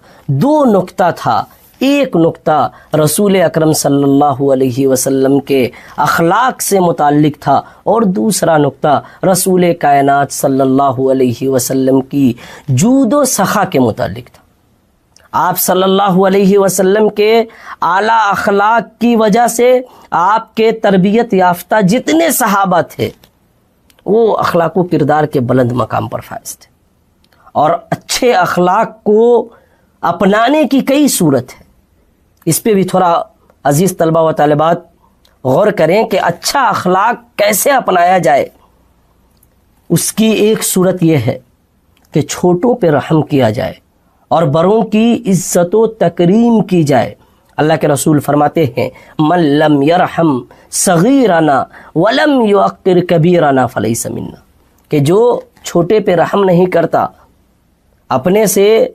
2 نقطہ تھا۔ ایک نقطہ رسول اکرم صلی اللہ علیہ وسلم کے اخلاق سے متعلق تھا اور دوسرا نقطہ رسول کائنات صلی اللہ علیہ وسلم کی جود و سخا کے متعلق تھا۔ آپ صلی اللہ علیہ وسلم کے اعلیٰ اخلاق کی وجہ سے آپ کے تربیت یافتہ جتنے صحابہ تھے وہ اخلاق و کردار کے بلند مقام پر فائز تھے، اور اچھے اخلاق کو اپنانے کی کئی صورت ہے۔ اس پہ بھی تھوڑا عزیز طلبہ و طالبات غور کریں کہ اچھا اخلاق کیسے اپنایا جائے۔ اس کی ایک صورت یہ ہے کہ چھوٹوں پہ رحم کیا جائے اور بڑوں کی عزت و تکریم کی جائے۔ اللہ کے رسول فرماتے ہیں من لم یرحم صغیرنا ولم یوقر کبیرنا فلیس منا، کہ جو چھوٹے پہ رحم نہیں کرتا، اپنے سے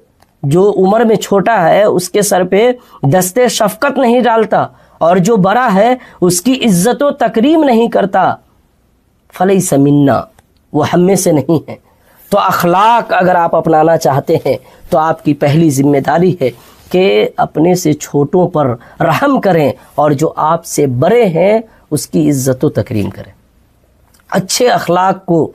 جو عمر میں چھوٹا ہے اس کے سر پہ دستے شفقت نہیں ڈالتا، اور جو بڑا ہے اس کی عزت و تکریم نہیں کرتا، فلیس منا، وہ ہم میں سے نہیں ہے۔ تو اخلاق اگر آپ اپنانا چاہتے ہیں تو آپ کی پہلی ذمہ داری ہے کہ اپنے سے چھوٹوں پر رحم کریں، اور جو آپ سے بڑے ہیں اس کی عزت و تکریم کریں۔ اچھے اخلاق کو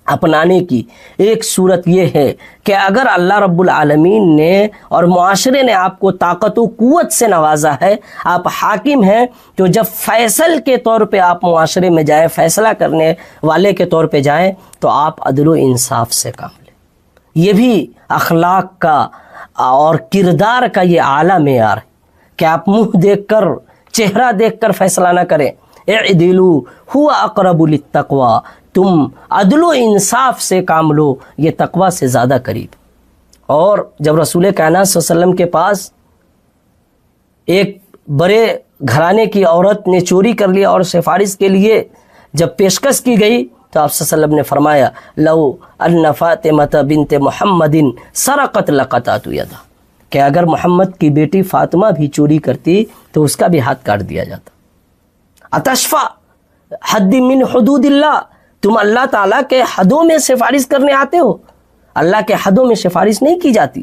اپنانے کی ایک صورت یہ ہے کہ اگر اللہ رب العالمین نے اور معاشرے نے آپ کو طاقت و قوت سے نوازا ہے، آپ حاکم ہیں، تو جب فیصل کے طور پہ آپ معاشرے میں جائیں، فیصلہ کرنے والے کے طور پہ جائیں، تو آپ عدل و انصاف سے کام لیں۔ یہ بھی اخلاق کا اور کردار کا یہ اعلیٰ معیار ہے کہ آپ منہ دیکھ کر، چہرہ دیکھ کر فیصلہ نہ کریں۔ اعدلوا هو اقرب للتقوی، تم عدل و انصاف سے کام لو، یہ تقوی سے زیادہ قریب۔ اور جب رسول کائنات صلی اللہ علیہ وسلم کے پاس ایک بڑے گھرانے کی عورت نے چوری کر لیا اور سفارش کے لیے جب پیشکش کی گئی تو آپ صلی اللہ علیہ وسلم نے فرمایا لو ان فاطمۃ بنت محمد سرقت لقطعت یدہ، کہ اگر محمد کی بیٹی فاطمہ بھی چوری کرتی تو اس کا بھی ہاتھ کاٹ دیا جاتا۔ اتشفع حد من حدود اللہ، تم اللہ تعالیٰ کے حدوں میں سفارش کرنے آتے ہو، اللہ کے حدوں میں سفارش نہیں کی جاتی۔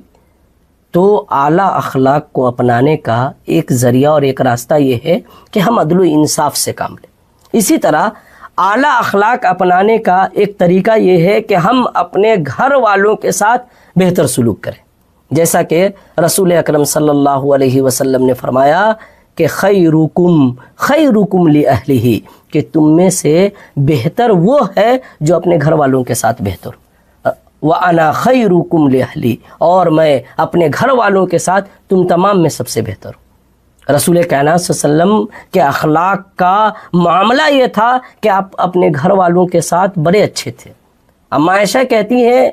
تو اعلیٰ اخلاق کو اپنانے کا ایک ذریعہ اور ایک راستہ یہ ہے کہ ہم عدل و انصاف سے کام لیں۔ اسی طرح اعلیٰ اخلاق اپنانے کا ایک طریقہ یہ ہے کہ ہم اپنے گھر والوں کے ساتھ بہتر سلوک کریں، جیسا کہ رسول اکرم صلی اللہ علیہ وسلم نے فرمایا کہ خیرکم لأہلہ، کہ تم میں سے بہتر وہ ہے جو اپنے گھر والوں کے ساتھ بہتر ہو، وَأَنَا خَيْرُكُمْ لِأَهْلِي، اور میں اپنے گھر والوں کے ساتھ تم تمام میں سب سے بہتر ہوں۔ رسول کائنات صلی اللہ علیہ وسلم کے اخلاق کا معاملہ یہ تھا کہ آپ اپنے گھر والوں کے ساتھ بڑے اچھے تھے۔ اما عائشہ کہتی ہیں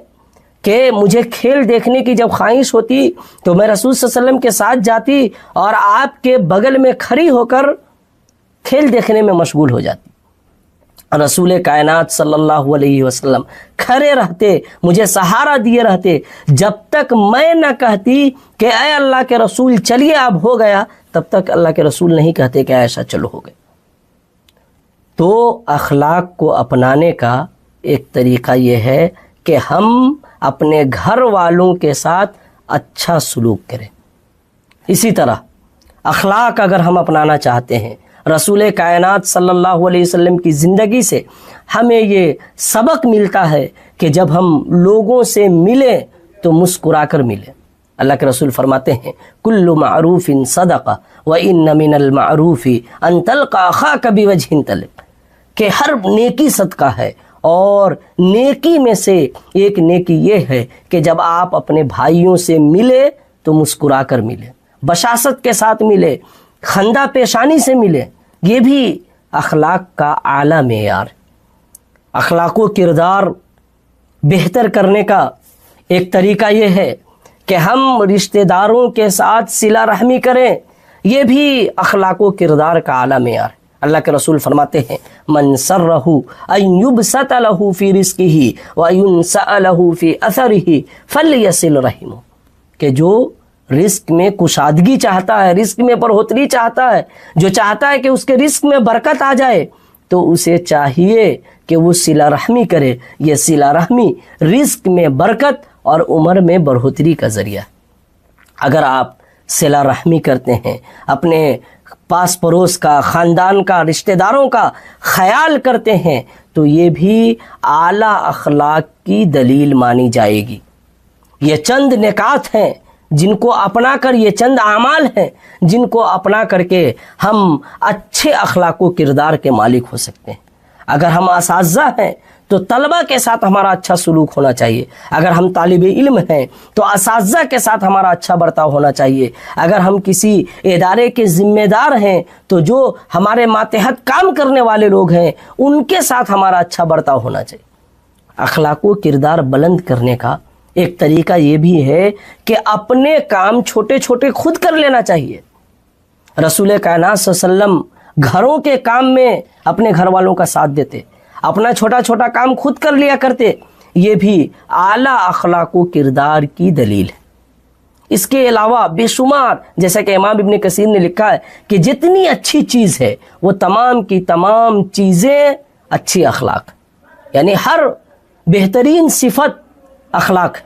کہ مجھے کھیل دیکھنے کی جب خواہش ہوتی تو میں رسول صلی اللہ علیہ وسلم کے ساتھ جاتی اور آپ کے بغل میں کھڑی ہو کر کھیل دیکھنے میں مشغول ہو جاتی۔ رسول کائنات صلی اللہ علیہ وسلم کھڑے رہتے، مجھے سہارا دیے رہتے، جب تک میں نہ کہتی کہ اے اللہ کے رسول چلیے اب ہو گیا، تب تک اللہ کے رسول نہیں کہتے کہ عائشہ چلو ہو گئے۔ تو اخلاق کو اپنانے کا ایک طریقہ یہ ہے کہ ہم اپنے گھر والوں کے ساتھ اچھا سلوک کریں۔ اسی طرح اخلاق اگر ہم اپنانا چاہتے ہیں، رسول کائنات صلی اللہ علیہ وسلم کی زندگی سے ہمیں یہ سبق ملتا ہے کہ جب ہم لوگوں سے ملیں تو مسکرا کر ملیں۔ اللہ کے رسول فرماتے ہیں کل معروف صدقہ وَإِنَّ مِنَ الْمَعْرُوفِ أَن تَلْقَى أَخَاكَ بِوَجْهٍ طَلِقٍ، کہ ہر نیکی صدقہ ہے، اور نیکی میں سے ایک نیکی یہ ہے کہ جب آپ اپنے بھائیوں سے ملے تو مسکرا کر ملے، بشاشت کے ساتھ ملے، خندہ پیشانی سے ملے۔ یہ بھی اخلاق کا اعلیٰ معیار۔ اخلاق و کردار بہتر کرنے کا ایک طریقہ یہ ہے کہ ہم رشتہ داروں کے ساتھ صلہ رحمی کریں، یہ بھی اخلاق و کردار کا اعلیٰ معیار ہے۔ اللہ کے رسول فرماتے ہیں من سرہ ان یبسط لہ فی رزقہ وینسأ لہ فی اثرہ فلیصل رحمہ، کہ جو رزق میں کشادگی چاہتا ہے، رزق میں بڑھوتری چاہتا ہے، جو چاہتا ہے کہ اس کے رزق میں برکت آ جائے، تو اسے چاہیے کہ وہ صلہ رحمی کرے۔ یہ صلہ رحمی رزق میں برکت اور عمر میں بڑھوتری کا ذریعہ۔ اگر آپ صلہ رحمی کرتے ہیں، اپنے پاس پڑوس کا، خاندان کا، رشتہ داروں کا خیال کرتے ہیں، تو یہ بھی اعلیٰ اخلاق کی دلیل مانی جائے گی۔ یہ چند نکات ہیں جن کو اپنا کر، یہ چند اعمال ہیں جن کو اپنا کر کے ہم اچھے اخلاق و کردار کے مالک ہو سکتے ہیں۔ اگر ہم اساتذہ ہیں تو طلبہ کے ساتھ ہمارا اچھا سلوک ہونا چاہیے، اگر ہم طالب علم ہیں تو اساتذہ کے ساتھ ہمارا اچھا برتاؤ ہونا چاہیے، اگر ہم کسی ادارے کے ذمہ دار ہیں تو جو ہمارے ماتحت کام کرنے والے لوگ ہیں ان کے ساتھ ہمارا اچھا برتاؤ ہونا چاہیے۔ اخلاق و کردار بلند کرنے کا ایک طریقہ یہ بھی ہے کہ اپنے کام چھوٹے چھوٹے خود کر لینا چاہیے۔ رسول کائنات صلی اللہ علیہ وسلم گھروں کے کام میں اپنے گھر والوں کا ساتھ دیتے، اپنا چھوٹا چھوٹا کام خود کر لیا کرتے۔ یہ بھی اعلیٰ اخلاق و کردار کی دلیل ہے۔ اس کے علاوہ بے شمار، جیسا کہ امام ابن کثیر نے لکھا ہے کہ جتنی اچھی چیز ہے وہ تمام کی تمام چیزیں اچھی اخلاق، یعنی ہر بہترین صفت اخلاق۔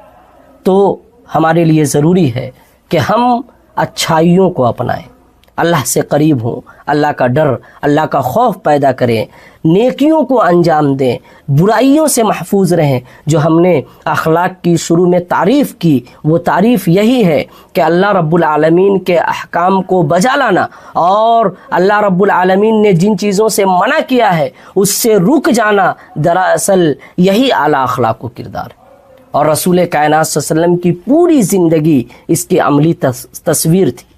تو ہمارے لیے ضروری ہے کہ ہم اچھائیوں کو اپنائیں، اللہ سے قریب ہوں، اللہ کا ڈر، اللہ کا خوف پیدا کریں، نیکیوں کو انجام دیں، برائیوں سے محفوظ رہیں۔ جو ہم نے اخلاق کی شروع میں تعریف کی، وہ تعریف یہی ہے کہ اللہ رب العالمین کے احکام کو بجا لانا، اور اللہ رب العالمین نے جن چیزوں سے منع کیا ہے اس سے رک جانا، دراصل یہی اعلیٰ اخلاق و کردار ہے۔ اور رسول کائنات صلی اللہ علیہ وسلم کی پوری زندگی اس کی عملی تصویر تھی۔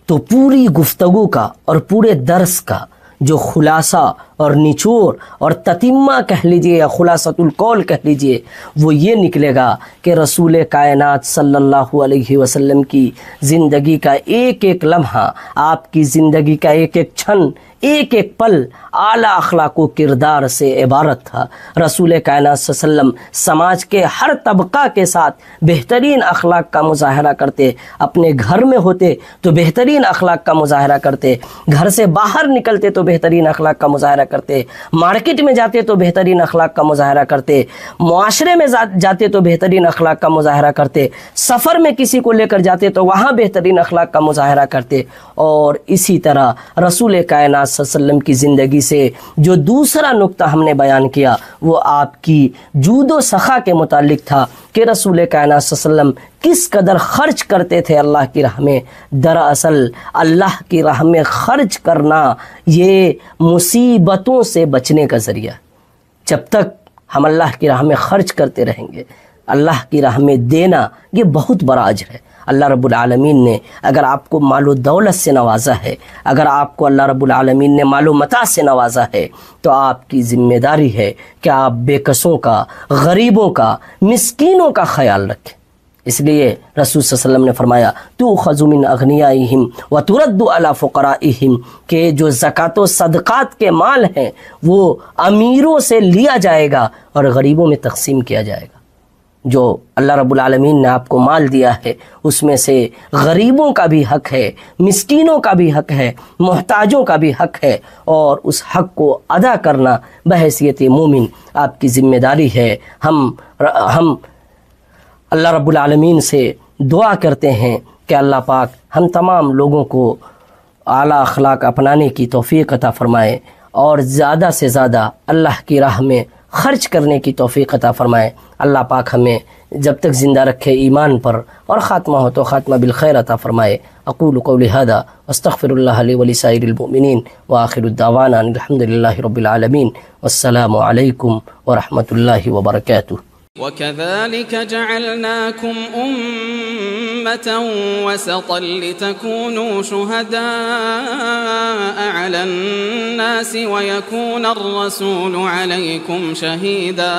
تو پوری گفتگو کا اور پورے درس کا جو خلاصہ اور نچوڑ اور تتمہ کہہ لیجئے یا خلاصۃ القول کہہ لیجئے، وہ یہ نکلے گا کہ رسول کائنات صلی اللہ علیہ وسلم کی زندگی کا ایک ایک لمحہ، آپ کی زندگی کا ایک ایک چھن، ایک ایک پل اعلیٰ اخلاق و کردار سے عبارت تھا۔ رسول کائنات صلی اللہ علیہ وسلم سماج کے ہر طبقہ کے ساتھ بہترین اخلاق کا مظاہرہ کرتے، اپنے گھر میں ہوتے تو بہترین اخلاق کا مظاہرہ کرتے، گھر سے باہر نکلتے تو بہترین اخلاق کا مظاہرہ کرتے، مارکیٹ میں جاتے تو بہترین اخلاق کا مظاہرہ کرتے، معاشرے میں جاتے تو بہترین اخلاق کا مظاہرہ کرتے، سفر میں کسی کو لے کر جاتے تو وہاں بہترین اخلاق کا مظاہرہ کرتے۔ اور اسی طرح رسول کائنات صلی اللہ علیہ وسلم کی زندگی سے جو دوسرا نقطہ ہم نے بیان کیا وہ آپ کی جود و سخا کے متعلق تھا کہ رسول کائنات صلی اللہ علیہ وسلم کس قدر خرچ کرتے تھے اللہ کی راہ میں۔ دراصل اللہ کی راہ میں خرچ کرنا یہ مصیبتوں سے بچنے کا ذریعہ، جب تک ہم اللہ کی راہ میں خرچ کرتے رہیں گے، اللہ کی راہ میں دینا یہ بہت بڑا اجر ہے۔ اللہ رب العالمین نے اگر آپ کو مال و دولت سے نوازا ہے، اگر آپ کو اللہ رب العالمین نے مال و متاع سے نوازا ہے، تو آپ کی ذمہ داری ہے کہ آپ بے کسوں کا، غریبوں کا، مسکینوں کا خیال رکھیں۔ اس لیے رسول صلی اللہ علیہ وسلم نے فرمایا تؤخذ من اغنیائہم وترد علی فقرائہم، کہ جو زکوٰۃ و صدقات کے مال ہیں وہ امیروں سے لیا جائے گا اور غریبوں میں تقسیم کیا جائے گا۔ جو اللہ رب العالمین نے آپ کو مال دیا ہے اس میں سے غریبوں کا بھی حق ہے، مسکینوں کا بھی حق ہے، محتاجوں کا بھی حق ہے، اور اس حق کو ادا کرنا بحیثیت مومن آپ کی ذمہ داری ہے۔ ہم اللہ رب العالمین سے دعا کرتے ہیں کہ اللہ پاک ہم تمام لوگوں کو اعلیٰ اخلاق اپنانے کی توفیق عطا فرمائے، اور زیادہ سے زیادہ اللہ کی راہ میں خرچ کرنے کی توفیق عطا فرمائے۔ اللہ پاک ہمیں جب تک زندہ رکھے ایمان پر، اور خاتمہ ہو تو خاتمہ بالخیر عطا فرمائے۔ اقول قولی ھذا واستغفر اللہ لی ولسائر المؤمنین وآخر الدعوانا ان الحمد للہ رب العالمین، والسلام علیکم ورحمۃ اللہ وبرکاتہ۔ وكذلك جعلناكم أمة وسطا لتكونوا شهداء على الناس ويكون الرسول عليكم شهيدا